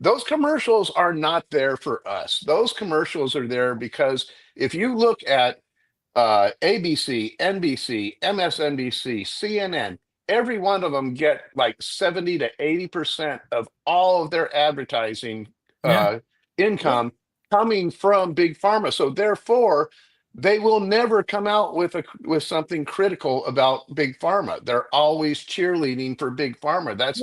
Those commercials are not there for us. Those commercials are there because if you look at ABC, NBC, MSNBC, CNN, every one of them get like 70 to 80% of all of their advertising income coming from Big Pharma. So therefore, they will never come out with something critical about Big Pharma. They're always cheerleading for Big Pharma. That's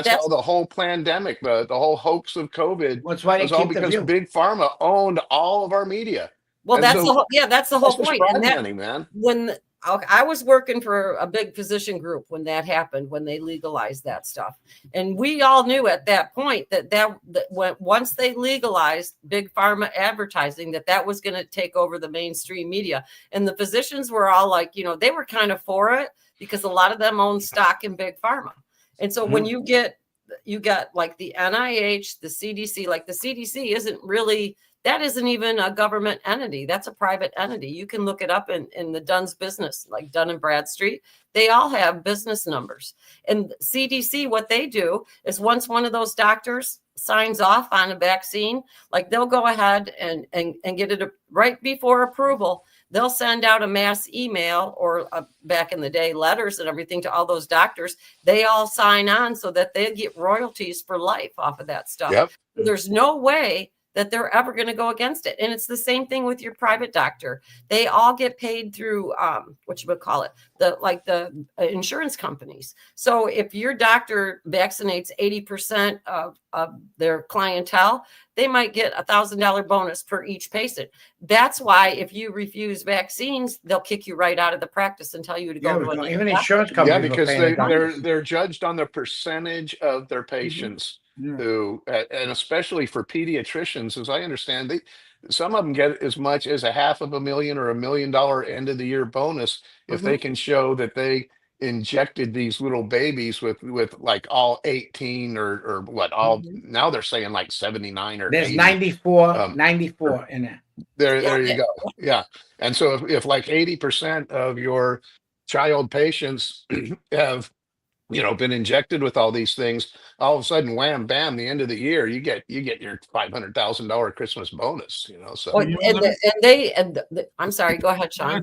how the whole pandemic, the whole hoax of COVID was all because Big Pharma owned all of our media. Well, that's the whole point. And money, man. When I was working for a big physician group when that happened, when they legalized that stuff. And we all knew at that point that once they legalized Big Pharma advertising, that was going to take over the mainstream media. And the physicians were all like, they were kind of for it because a lot of them own stock in Big Pharma. And so when you got like the NIH, the CDC, like the CDC that isn't even a government entity. That's a private entity. You can look it up in the Dunn's business, like Dun and Bradstreet. They all have business numbers. And CDC, what they do is once one of those doctors signs off on a vaccine, like they'll go ahead and get it right before approval. They'll send out a mass email or back in the day, letters and everything to all those doctors. They all sign on so that they get royalties for life off of that stuff. Yep. There's no way that they're ever going to go against it. And it's the same thing with your private doctor. They all get paid through the insurance companies. So if your doctor vaccinates 80% of their clientele, they might get $1,000 bonus per each patient. That's why if you refuse vaccines, they'll kick you right out of the practice and tell you to go to even insurance companies. Yeah, because they're judged on the percentage of their patients. Who, and especially for pediatricians, as I understand, some of them get as much as $500,000 or $1 million end of the year bonus if they can show that they injected these little babies with like all 18 or what all now they're saying like 79 or there's 80. 94 in it. There you go. Yeah. And so if like 80% of your child patients have been injected with all these things, all of a sudden, wham, bam, the end of the year, you get your $500,000 Christmas bonus. So Well, I'm sorry. Go ahead, Sean.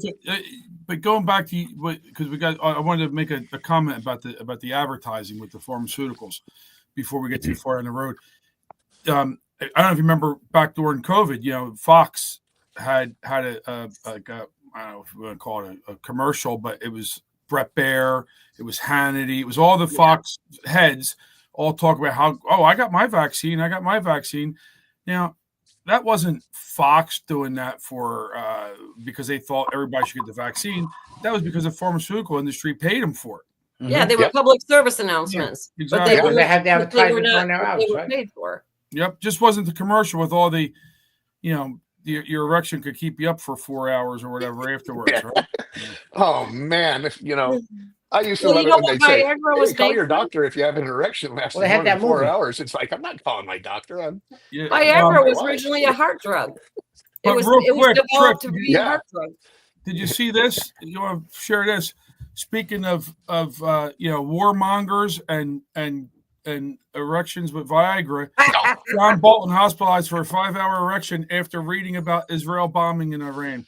But going back to because I wanted to make a comment about the advertising with the pharmaceuticals before we get too far on the road. I don't know if you remember back during COVID, Fox had a I don't know if we want to call it a commercial, but it was Brett Baer, it was Hannity, it was all the Fox heads all talk about how, I got my vaccine. Now, that wasn't Fox doing that for because they thought everybody should get the vaccine. That was because the pharmaceutical industry paid them for it. Yeah, they were public service announcements. Yeah, exactly. But they had the advertisement for an hour. They were paid for. Yep, just wasn't the commercial with all the, your erection could keep you up for 4 hours or whatever afterwards, right? Oh man, I used to Well, love it when they say, Viagra call your doctor if you have an erection lasting more than 4 hours. It's like, I'm not calling my doctor. Viagra was originally a heart drug. It was developed to be a heart drug. Did you see this? You want to share this? Speaking of warmongers and erections with Viagra, John Bolton hospitalized for a 5-hour erection after reading about Israel bombing in Iran.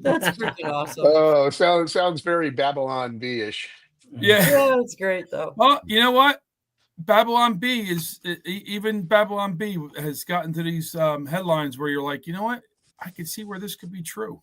That's freaking awesome. Oh, sounds very Babylon B-ish. Yeah, it's great though. Well, you know what? Babylon B has gotten to these headlines where you're like, you know what? I could see where this could be true.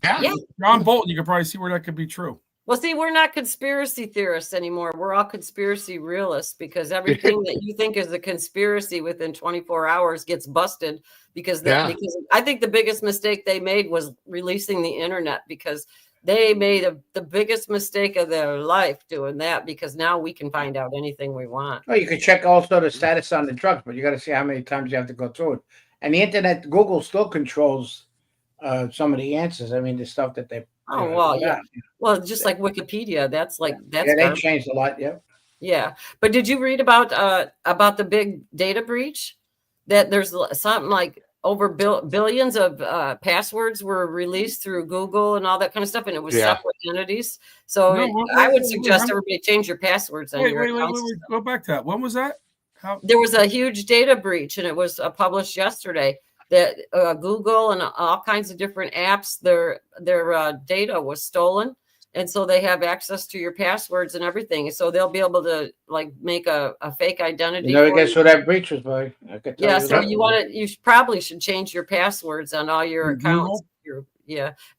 Yeah. John Bolton, you could probably see where that could be true. Well, see, we're not conspiracy theorists anymore. We're all conspiracy realists because everything that you think is a conspiracy within 24 hours gets busted because I think the biggest mistake they made was releasing the internet because they made the biggest mistake of their life doing that because now we can find out anything we want. Well, you can check also the status on the drugs, but you got to see how many times you have to go through it. And the internet, Google still controls some of the answers. I mean, the stuff that they. Oh, well, yeah. Well, just like Wikipedia, that's they changed a lot. Yeah. Yeah. But did you read about the big data breach that there's something like over billions of passwords were released through Google and all that kind of stuff. And it was separate entities. So I would suggest everybody change your passwords. Wait, go back to that. When was that? There was a huge data breach and it was published yesterday. That Google and all kinds of different apps, their data was stolen, and so they have access to your passwords and everything. So they'll be able to make a fake identity. You never guess who that breach was, boy. Yeah, so you probably should change your passwords on all your accounts.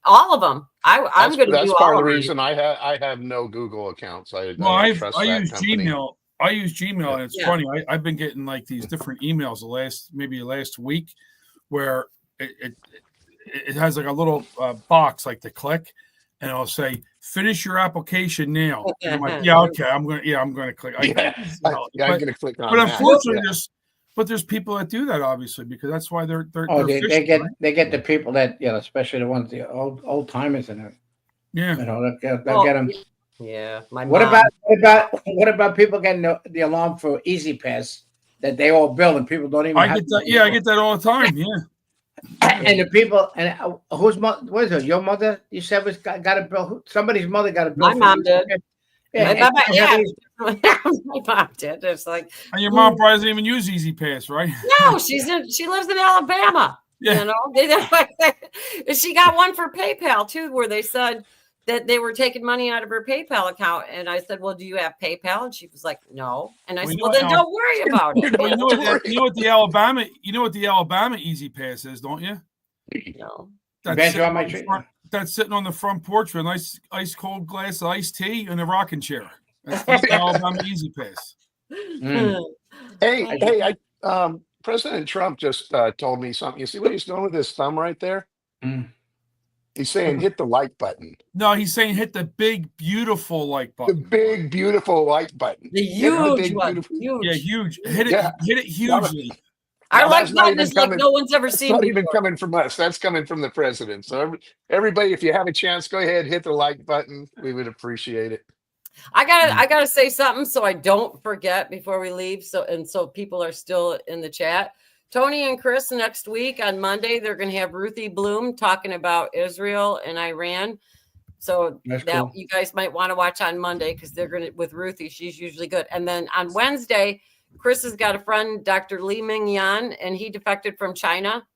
All of them. I'm going to do all of them. That's part of the reason I have no Google accounts. I use Gmail. I use Gmail, and it's funny. I've been getting these different emails the last week. Where it has a little box to click, and it'll say finish your application now. And I'm like, I'm going to click. I'm going to click on. But unfortunately, there's people that do that obviously because that's why they're they get the people that especially the ones the old timers in it. Yeah, they'll get them. Yeah, what about people getting the alarm for Easy Pass? That they all bill and people don't even. I get that all the time. Yeah, and the people whose mother? What is it? Your mother? You said got a bill. Somebody's mother got a bill. My mom did. My mom did. It's like. And your mom probably doesn't even use Easy Pass, right? No, she lives in Alabama. Yeah. She got one for PayPal too, where they said that they were taking money out of her PayPal account. And I said, well, do you have PayPal? And she was like, no. And I said, well, then don't worry about it. Well, you know what the Alabama Easy Pass is, don't you? No. That's sitting on the front porch with a nice ice cold glass of iced tea and a rocking chair. That's the Alabama Easy Pass. Hey, President Trump just told me something. You see what he's doing with his thumb right there? He's saying hit the like button. No, he's saying hit the big, beautiful like button. The big, beautiful like button. The huge one. Huge. Yeah, huge. Hit it hugely. Our like button is like no one's ever seen. It's not even coming from us. That's coming from the president. So everybody, if you have a chance, go ahead, hit the like button. We would appreciate it. I gotta say something so I don't forget before we leave. So people are still in the chat. Tony and Chris next week on Monday, they're going to have Ruthie Bloom talking about Israel and Iran. So That's that cool. you guys might want to watch on Monday because they're gonna with Ruthie. She's usually good. And then on Wednesday, Chris has got a friend, Dr. Li Ming Yan, and he defected from China,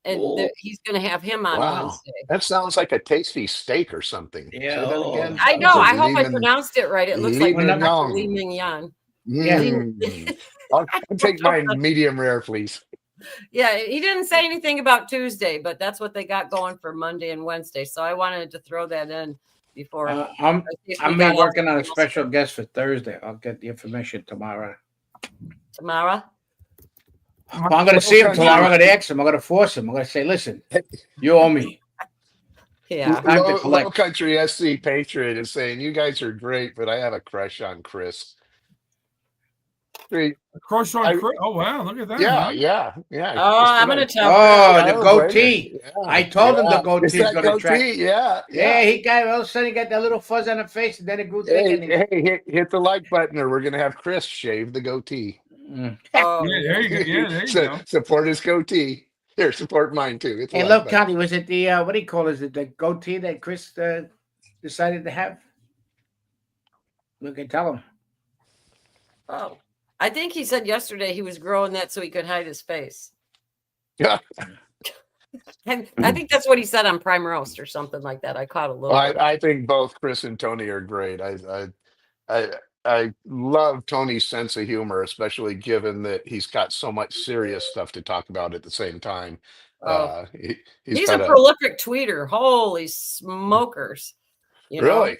and he's gonna have him on Wednesday. That sounds like a tasty steak or something. Yeah. Say that again. I know. I hope I pronounced it right. It looks like Li Ming Dr. Li Yang. Ming Yan. I'll take my medium rare, please. Yeah, he didn't say anything about Tuesday, but that's what they got going for Monday and Wednesday. So I wanted to throw that in before. I'm working on a special guest for Thursday. I'll get the information tomorrow. Tomorrow? I'm going to see him tomorrow. I'm going to ask him. I'm going to force him. I'm going to say, listen, you owe me. Yeah. Low Country SC Patriot is saying, you guys are great, but I have a crush on Chris. Crush on Chris? Oh, wow. Look at that. Yeah. Oh, I'm going to tell the goatee. Yeah. I told him the goatee is going to track. Yeah. He got all of a sudden he got that little fuzz on the face, and then it grew thick. Hit the like button, or we're going to have Chris shave the goatee. Oh, there you go. Yeah, there you go. Support his goatee. Here, support mine too. Hey, look, Connie, was it the what do you call it? Is it the goatee that Chris decided to have? We can tell him. Oh, I think he said yesterday he was growing that so he could hide his face. Yeah. And I think that's what he said on Prime Roast or something like that. I caught a little. I think both Chris and Tony are great. I love Tony's sense of humor, especially given that he's got so much serious stuff to talk about at the same time. He's a prolific tweeter. Holy smokers! Really?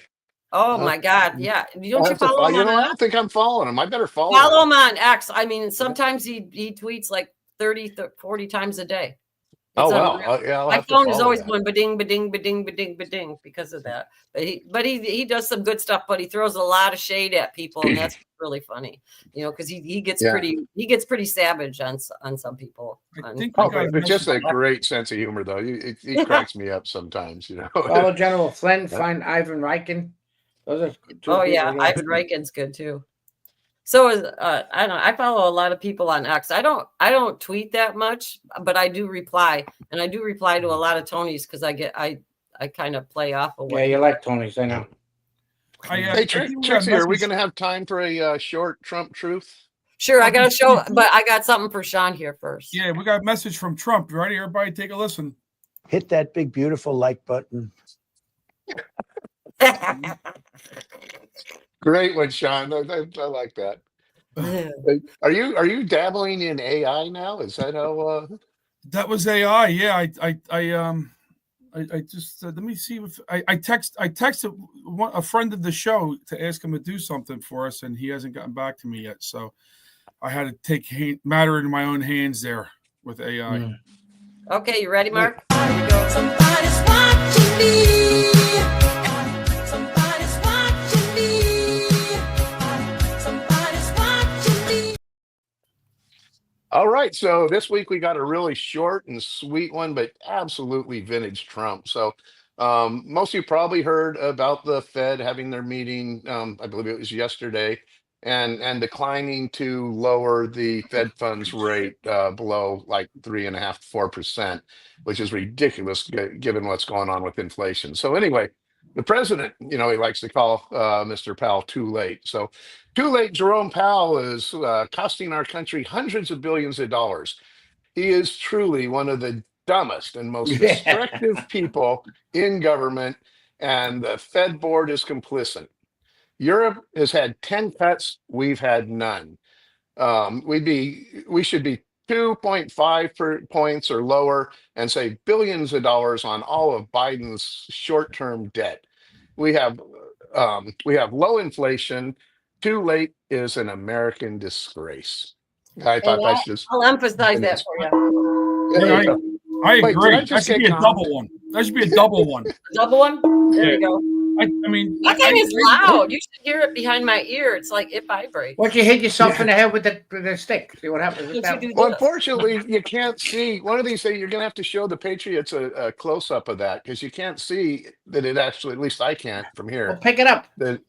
Oh my God! Yeah, don't you follow him? I don't think I'm following him. I better follow him on X. I mean, sometimes he tweets like 30, 40 times a day. It's wow! My phone is always going ba-ding, ba-ding, ba-ding, ba-ding, ba-ding because of that. But he does some good stuff, but he throws a lot of shade at people, and that's really funny, because he gets pretty savage on some people. But just a great sense of humor, though. He cracks me up sometimes. Follow General Flynn. Find Ivan Reichen. Those are Ivan Reichen's good too. So I don't know. I follow a lot of people on X. I don't tweet that much, but I do reply, and I do reply to a lot of Tonys because I kind of play off of what. Yeah, you like Tonys, I know. Hey, Trixie, are we going to have time for a short Trump truth? Sure, I got to show, but I got something for Sean here first. Yeah, we got a message from Trump. Ready? Everybody, take a listen. Hit that big beautiful like button. Great one, Sean. I like that. Are you dabbling in AI now? Is that how? That was AI. Yeah, I just let me see if I texted a friend of the show to ask him to do something for us, and he hasn't gotten back to me yet. So I had to take matter into my own hands there with AI. Okay, you ready, Mark? Here we go. Somebody's watching me. All right, so this week we got a really short and sweet one, but absolutely vintage Trump. So most of you probably heard about the Fed having their meeting, I believe it was yesterday, and declining to lower the Fed funds rate below like 3.5% to 4%, which is ridiculous given what's going on with inflation. So anyway, the president, he likes to call Mr. Powell too late. So too late, Jerome Powell is costing our country hundreds of billions of dollars. He is truly one of the dumbest and most destructive people in government, and the Fed board is complicit. Europe has had 10 cuts. We've had none. We should be 2.5 points or lower and save billions of dollars on all of Biden's short-term debt. We have low inflation. Too late is an American disgrace. I thought that's just. I'll emphasize that for you. I agree. That should be a double one. That should be a double one. Double one? There you go. I mean, that thing is loud. You should hear it behind my ear. It's like it vibrates. Why don't you hit yourself in the head with the stick? See what happens with that. Well, unfortunately, you can't see. One of these days, you're going to have to show the Patriots a close-up of that because you can't see that it actually, at least I can't from here. Well, pick it up. That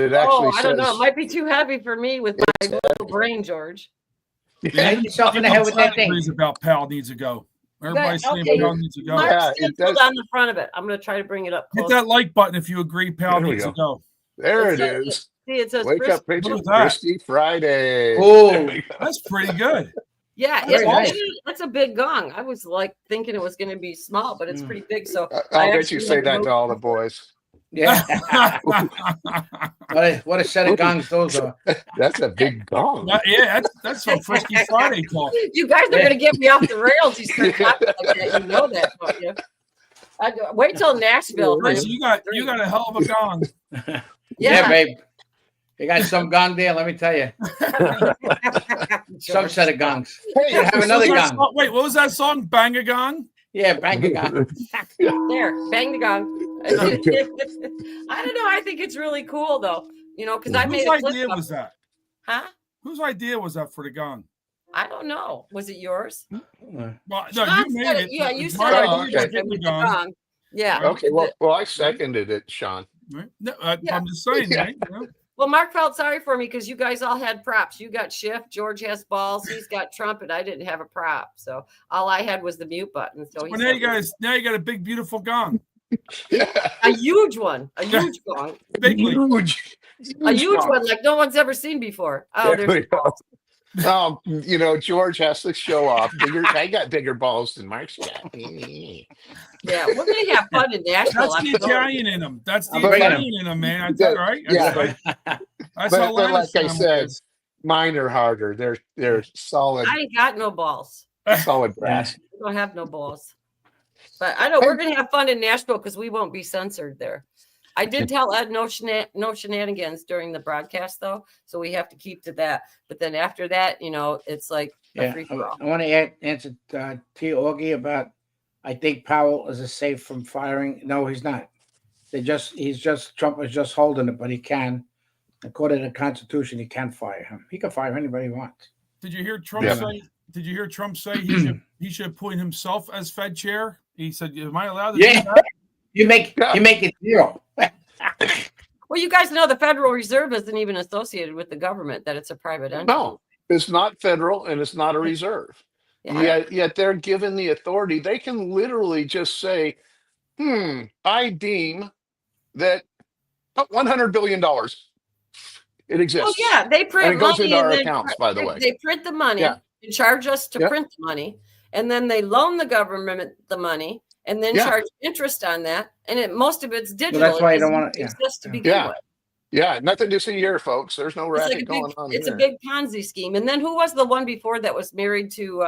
it actually says. I don't know. It might be too heavy for me with my little brain, George. Hit yourself in the head with that thing. About Powell needs to go. Everybody's saying okay. Pound needs to go. Mark's stenciled on the front of it. I'm going to try to bring it up Hit closer. that like button if you agree Pound There we needs to go. go. There it says- is. See, it says Wake up, Frisky. Rachel. Look at that. Frisky Friday. Oh, There we go. That's pretty good. Yeah, Very nice. that's a big gong. I was like thinking it was going to be small, but it's pretty big. So I'll I bet you actually say had to that move- to all the boys. yeah. What a set of gongs those are. That's a big gong. Yeah, that's some Frisky Friday talk. You guys are going to get me off the rails. You start talking like that. You know that, don't you? Wait till Nashville. Chris, you got a hell of a gong. Yeah, babe. You got some gong there, let me tell you. Some set of gongs. Hey, You have another What was that gong. song- Wait, what was that song? Bang a gong? Yeah, bang a gong. There, bang the gong. I don't know. I think it's really cool though. You know, because I made Whose a idea clip. was that? Huh? Whose idea was that for the gong? I don't know. Was it yours? Well, no, Sean you said made it. it. Yeah, you It's said my it. idea okay. to get With the the gong. gong. Yeah. Okay, well, I seconded it, Sean. Right? No, Yeah. I'm just saying, Yeah. right? You know? Well, Mark felt sorry for me because you guys all had props. You got Schiff. George has balls. He's got trumpet. I didn't have a prop, so all I had was the mute button. So Well, now you got a big, beautiful gong. a huge one, a huge gong, Big league. a huge one like no one's ever seen before. Oh, There there's we go. You know, George has to show off. I got bigger balls than Mark's got. yeah. We're gonna have fun in Nashville. That's the Italian in them. That's the I'm bringing Italian in them, man. I tell you, right? Yeah, That's how but like I Linus said, is. mine are harder. They're solid, I ain't got no balls. solid brass. We don't have no balls. But I know we're gonna have fun in Nashville because we won't be censored there. I did tell Ed no shenanigans during the broadcast though, so we have to keep to that. But then after that, you know, it's like a Yeah, free for all. I want to answer T. Augie about. I think Powell is safe from firing. No, he's not. Trump is just holding it, but he can. According to the Constitution, he can fire him. He can fire anybody he wants. Did you hear Trump Yeah. say? Did you hear Trump say he should appoint himself as Fed chair? He said, "Am I allowed to Yeah. do that?" You make it zero. Well, you guys know the Federal Reserve isn't even associated with the government; that it's a private entity. No, it's not federal and it's not a reserve. Yeah. Yet they're given the authority. They can literally just say, I deem that $100 billion. It exists. Well, yeah, they print And it goes money into our then accounts, by the way. They print the money Yeah. and charge us to Yep. print the money, and then they loan the government the money and then Yeah. charge interest on that. And most of it's digital. that's why It you don't doesn't want to. exist to begin Yeah. with. Yeah, nothing to see here, folks. There's no It's racket like a going big, on it's here. a big Ponzi scheme. And then who was the one before that was married to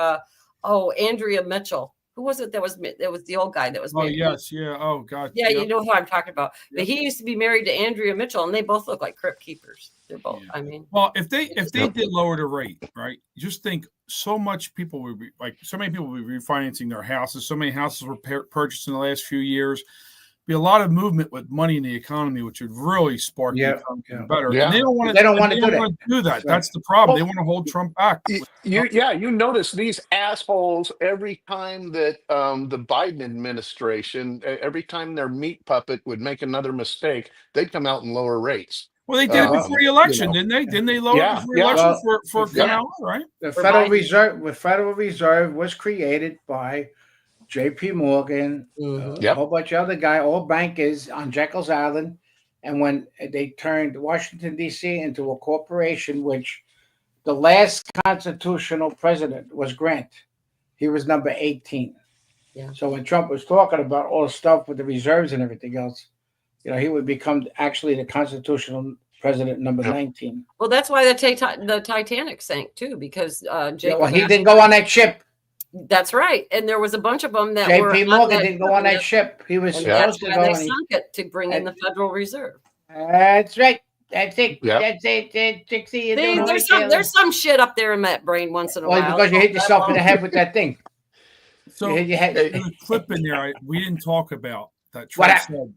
Andrea Mitchell? Who was it that was the old guy that was Oh married? yes, yeah. Oh God. Yeah, Yep. you know who I'm talking about. But he used to be married to Andrea Mitchell, and they both look like crypt keepers. They're both. Yeah. I mean, Well, if they did lower the rate, right? Just think, so much people would be so many people would be refinancing their houses. So many houses were purchased in the last few years. Be a lot of movement with money in the economy, which would really spark the economy better. Yeah. And they don't want to. They don't want to do that. Right. That's the problem. They want to hold Trump back. You notice these assholes every time that the Biden administration, every time their meat puppet would make another mistake, they'd come out and lower rates. Well, they did it before the election, you know. didn't they? Didn't they lower Yeah, it before the yeah. election for Yeah. Kamala, right? The For Federal Biden. Federal Reserve was created by J.P. Morgan, Mhm. Yep. a whole bunch of other guys, all bankers on Jekyll's Island. And when they turned Washington, D.C. into a corporation, which the last constitutional president was Grant. He was number 18. Yeah. So when Trump was talking about all the stuff with the reserves and everything else, you know, he would become actually the constitutional president number 19. well, that's why the Titanic sank too, because Jacob. Well, he didn't go on that ship. That's right, and there was a bunch of them that were. J.P. Morgan didn't go on that ship. He was And supposed that's to why go. they and he- sunk it to bring in the Federal Reserve. That's right. That's it. Yep. That's it. Trixie, you're See, doing there's some shit up there in that brain once in a well, while. because you hit yourself in the head with that thing. So You hit your head. there's a clip in there we didn't talk about that What Trump happened? said.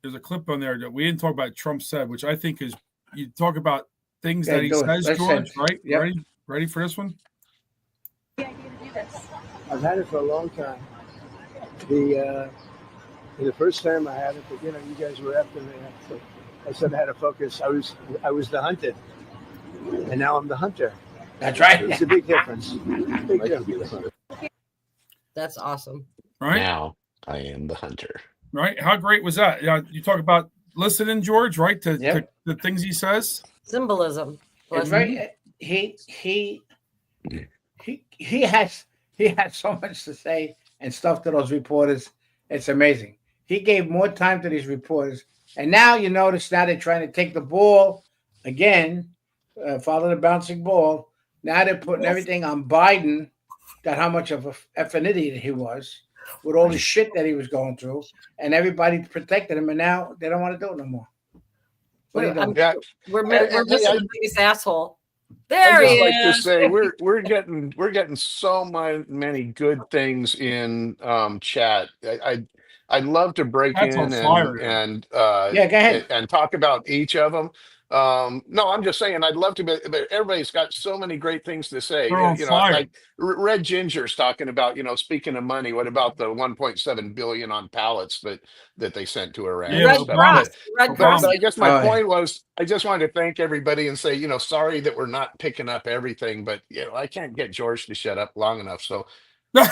There's a clip on there that we didn't talk about. Trump said, which I think is you talk about things Okay, that he do it. says, Let's George. see. Right? Yep. Ready for this one? I've had it for a long time. The first term I had it, but you guys were after me. So I said I had to focus. I was the hunted, and now I'm the hunter. That's right. It's a big difference. Big difference. That's awesome. Right now, I am the hunter. Right? How great was that? You talk about listening, George, right? To the things he says. Symbolism. It's very. He has so much to say and stuff to those reporters. It's amazing. He gave more time to these reporters, and now you notice now they're trying to take the ball again, follow the bouncing ball. Now they're putting everything on Biden. That how much of an idiot he was with all the shit that he was going through, and everybody protected him, and now they don't want to do it no more. What are you doing? We're missing the biggest asshole. There I he just like to is. say we're getting so many good things in chat. I'd love to break That's in on fire. and go ahead and talk about each of them. No, I'm just saying I'd love to, but everybody's got so many great things to say. They're on fire. Like Red Ginger's talking about, speaking of money, what about the 1.7 billion on pallets that they sent to Iran? Yeah, Red Cross. Red Cross. But I guess my point was, I just wanted to thank everybody and say, sorry that we're not picking up everything, but I can't get George to shut up long enough. So you're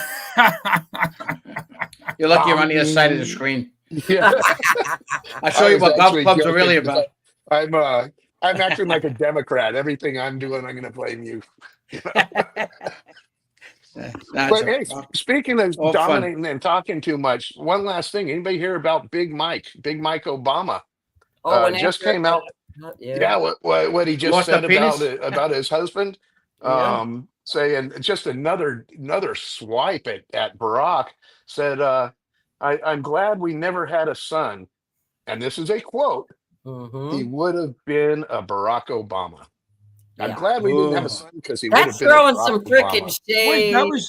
lucky you're on the other side of the screen. Yeah. I'll show you what golf clubs are really about. I'm acting like a Democrat. Everything I'm doing, I'm going to blame you. But hey, speaking of dominating and talking too much, one last thing. Anybody hear about Big Mike Obama? Just came out. Yeah, what he just said about his husband, saying just another swipe at Barack. Said, I'm glad we never had a son, and this is a quote. He would have been a Barack Obama. I'm glad we didn't have a son because he would have been. That's throwing some freaking shade. Wait,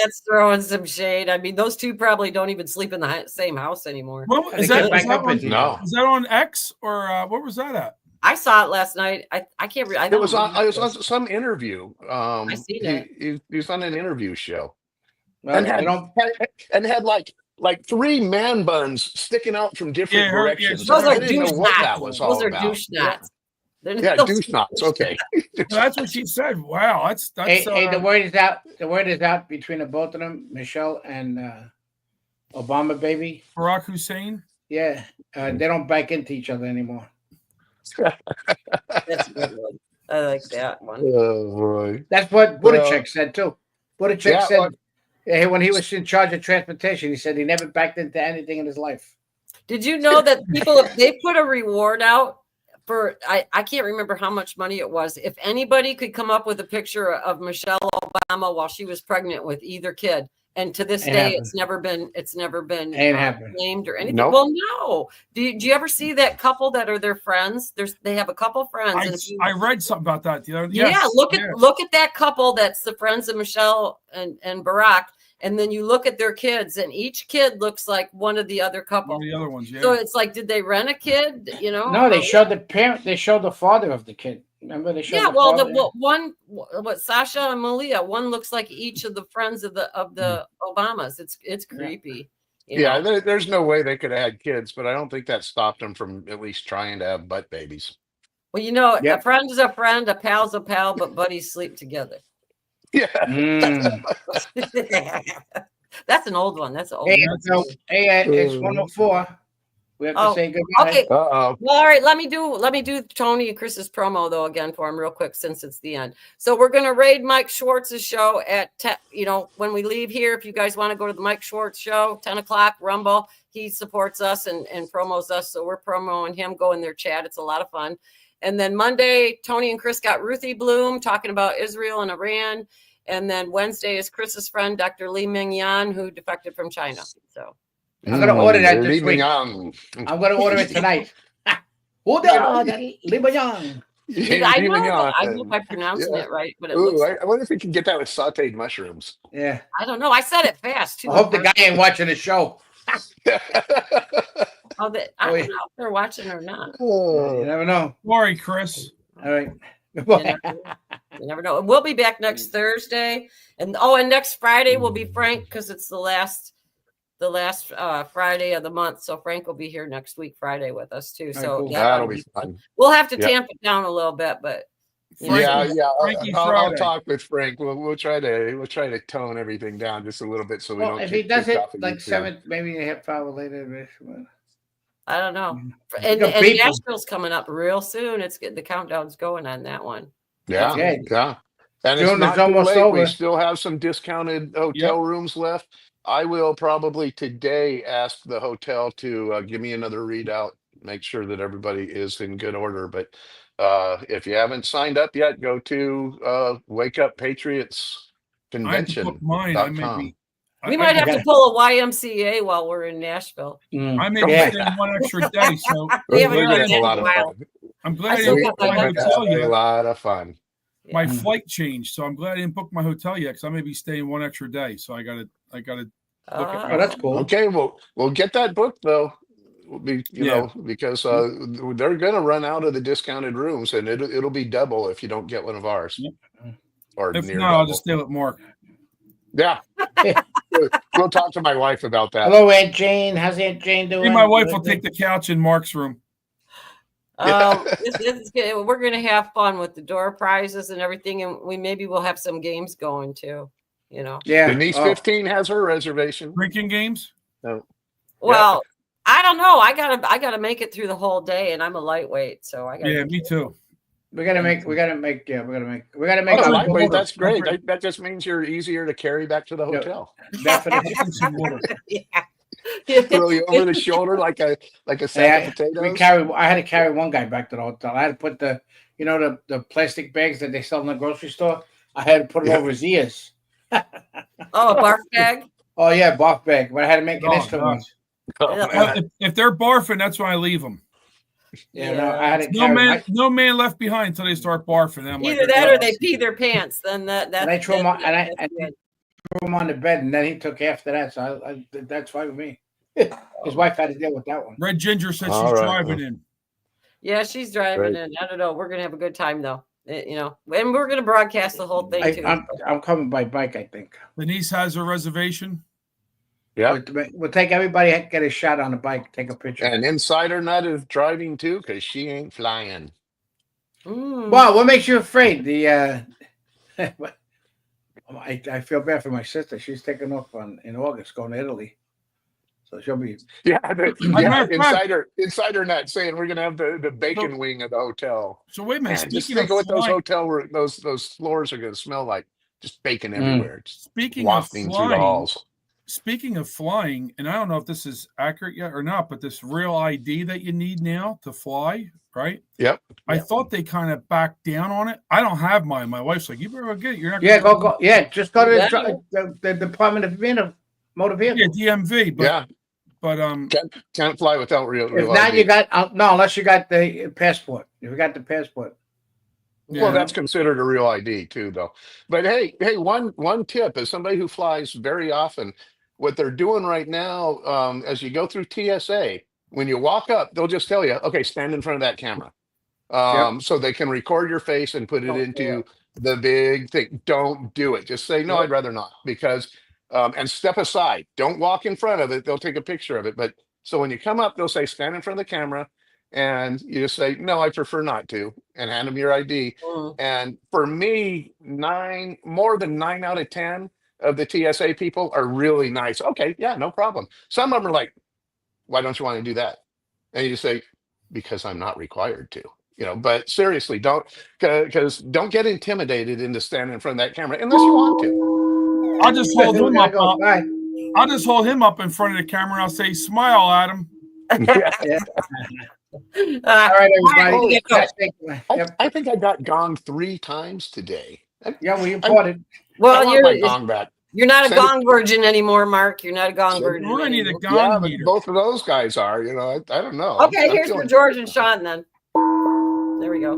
that's throwing some shade. I mean, those two probably don't even sleep in the same house anymore. Is that on X or what was that at? I saw it last night. I can't read. It was on some interview. I seen it. He was on an interview show, Well, and had like 3 man buns sticking out from different directions. Those are I didn't know what that was all about. Those are douche knots. Yeah, douche knots. Okay, that's what she said. Wow, that's. Hey, the word is out. The word is out between the both of them, Michelle and Obama baby. Barack Hussein. Yeah, they don't back into each other anymore. That's a good one. I like that one. Oh boy, that's what Buttigieg said tut Buttigieg said when he was in charge of transportation, he said he never backed into anything in his life. Did you know that people, if they put a reward out for, I can't remember how much money it was. If anybody could come up with a picture of Michelle Obama while she was pregnant with either kid, and to this day, it's never been named or anything. Nope. Well, no. Do you ever see that couple that are their friends? They have a couple friends. I read something about that the other day. Yeah, look at that couple that's the friends of Michelle and Barack. And then you look at their kids, and each kid looks like one of the other couple. One of the other ones, yeah. So it's like, did they rent a kid? No, they showed the parent. They showed the father of the kid. Remember they showed. Yeah, Sasha and Malia. One looks like each of the friends of the Obamas. It's creepy. Yeah, there's no way they could have had kids, but I don't think that stopped them from at least trying to have butt babies. Well, a friend is a friend, a pal's a pal, but buddies sleep together. Yeah. That's an old one. That's an old one. It's 104. We have to say goodbye. Okay. Well, all right. Let me do Tony and Chris's promo though again for him real quick since it's the end. So we're gonna raid Mike Schwartz's show at when we leave here. If you guys want to go to the Mike Schwartz show, 10 o'clock Rumble. He supports us and promos us, so we're promoting him. Go in their chat. It's a lot of fun. And then Monday, Tony and Chris got Ruthie Bloom talking about Israel and Iran. And then Wednesday is Chris's friend, Dr. Li Mingyan, who defected from China. So I'm going to order that this week. I'm going to order it tonight. I know if I'm pronouncing it right, but it looks. I wonder if we can get that with sauteed mushrooms. Yeah. I don't know. I said it fast, too. I hope the guy ain't watching the show. I don't know if they're watching or not. You never know. Sorry, Chris. All right. You never know. We'll be back next Thursday, and next Friday will be Frank because it's the last Friday of the month. So Frank will be here next week Friday with us too. So that'll be fun. We'll have to tamp it down a little bit, but Frankie I'll Friday. talk with Frank. We'll try to tone everything down just a little bit so we Well, don't if get he does kicked it off of like YouTube. 7, maybe a half hour later. I don't know. You And got people. Nashville's coming up real soon. It's the countdown's going on that one. Yeah, yeah. And June it's not is too almost late. We over. still have some discounted hotel rooms left. I will probably today ask the hotel to give me another readout, make sure that everybody is in good order. But if you haven't signed up yet, go to Wake Up Patriots Convention.com. We might have to pull a YMCA while we're in Nashville. I may be staying one extra day, so We haven't We're done gonna have that a in lot a of while. fun. I'm glad I I still didn't got book that my We're gonna hotel have a yet. lot of fun. My flight changed, so I'm glad I didn't book my hotel yet because I may be staying one extra day. So I gotta look at my that's cool. Okay, well, we'll get that book though. You know, because they're gonna run out of the discounted rooms, and it'll be double if you don't get one of ours. Or If near not, double. I'll just stay with Mark. Yeah. We'll talk to my wife about that. Hello, Aunt Jane. How's Aunt Jane doing? Me and my wife will take the couch in Mark's room. We're going to have fun with the door prizes and everything, and we'll have some games going too. You know. Yeah. Denise 15 has her reservation. Drinking games. No. Well, I don't know. I gotta make it through the whole day, and I'm a lightweight, so I got. Yeah, me too. We gotta make. Oh, lightweight. That's great. That just means you're easier to carry back to the hotel. Definitely. Throw you over the shoulder like a sack of potatoes. I had to carry one guy back to the hotel. I had to put the plastic bags that they sell in the grocery store. I had to put it over his ears. Oh, a barf bag. Oh yeah, barf bag. But I had to make an extra one. If they're barfing, that's when I leave them. Yeah, no, I had to no man left behind until they start barfing. Either that or they pee their pants. Then that. And I threw him on, and I threw him on the bed, and then he took after that. So that's fine with me. His wife had to deal with that one. Red Ginger said she's driving in. Yeah, she's driving in. I don't know. We're gonna have a good time though. You know, and we're gonna broadcast the whole thing too. I'm coming by bike, I think. Denise has her reservation. Yeah, we'll take everybody get a shot on the bike, take a picture. And Insider Nut is driving too because she ain't flying. Well, what makes you afraid? I feel bad for my sister. She's taking off in August, going to Italy, so she'll be. Insider Nut saying we're gonna have the bacon wing at the hotel. So wait a minute. Man, just think of what those hotel those floors are gonna smell like. Just bacon everywhere. Speaking wafting of through the halls. Speaking of flying, and I don't know if this is accurate yet or not, but this real ID that you need now to fly, right? Yep. I thought they kind of backed down on it. I don't have mine. My wife's like, you better get it. You're not. Go. Yeah, just go to the Department of Motor Vehicle. Yeah, DMV. But can't fly without real. If not, ID. you got unless you got the passport. If you got the passport. Well, that's considered a real ID too, though. But hey, one tip as somebody who flies very often, what they're doing right now, as you go through TSA, when you walk up, they'll just tell you, okay, stand in front of that camera. So they can record your face and put it into the big thing. Don't do it. Just say, no, I'd rather not, because, and step aside. Don't walk in front of it. They'll take a picture of it. But so when you come up, they'll say, stand in front of the camera. And you just say, no, I prefer not to, and hand them your ID. And for me, more than 9 out of 10 of the TSA people are really nice. Okay, yeah, no problem. Some of them are like, why don't you want to do that? And you just say, because I'm not required to. But seriously, don't get intimidated into standing in front of that camera unless you want to. I'll just hold him up. I'll just hold him up in front of the camera and I'll say, smile at him. All right, everybody. I think I got gonged 3 times today. Yeah, well, you bought it. Well, you're my gong back. You're not a gong virgin anymore, Mark. You're not a gong virgin. We're gonna need a gong meter. Both of those guys are. I don't know. Okay, here's for George and Sean then. There we go.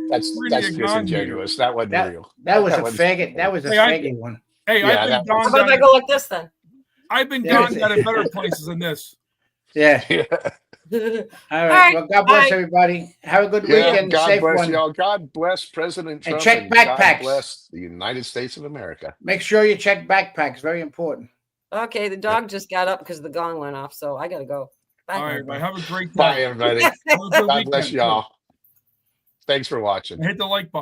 That's disingenuous. That wasn't real. That was a faggot. That was a faggot one. Hey, how about I go like this then? I've been gonged out of better places than this. Yeah. All right. Well, God bless everybody. Have a good weekend. God safe bless one. y'all. God bless President Trump. And check backpacks. God bless the United States of America. Make sure you check backpacks. Very important. Okay, the dog just got up because the gong went off, so I gotta go. Bye. All right, everybody. Have a great day. Bye, everybody. God bless y'all. Thanks for watching. Hit the like button.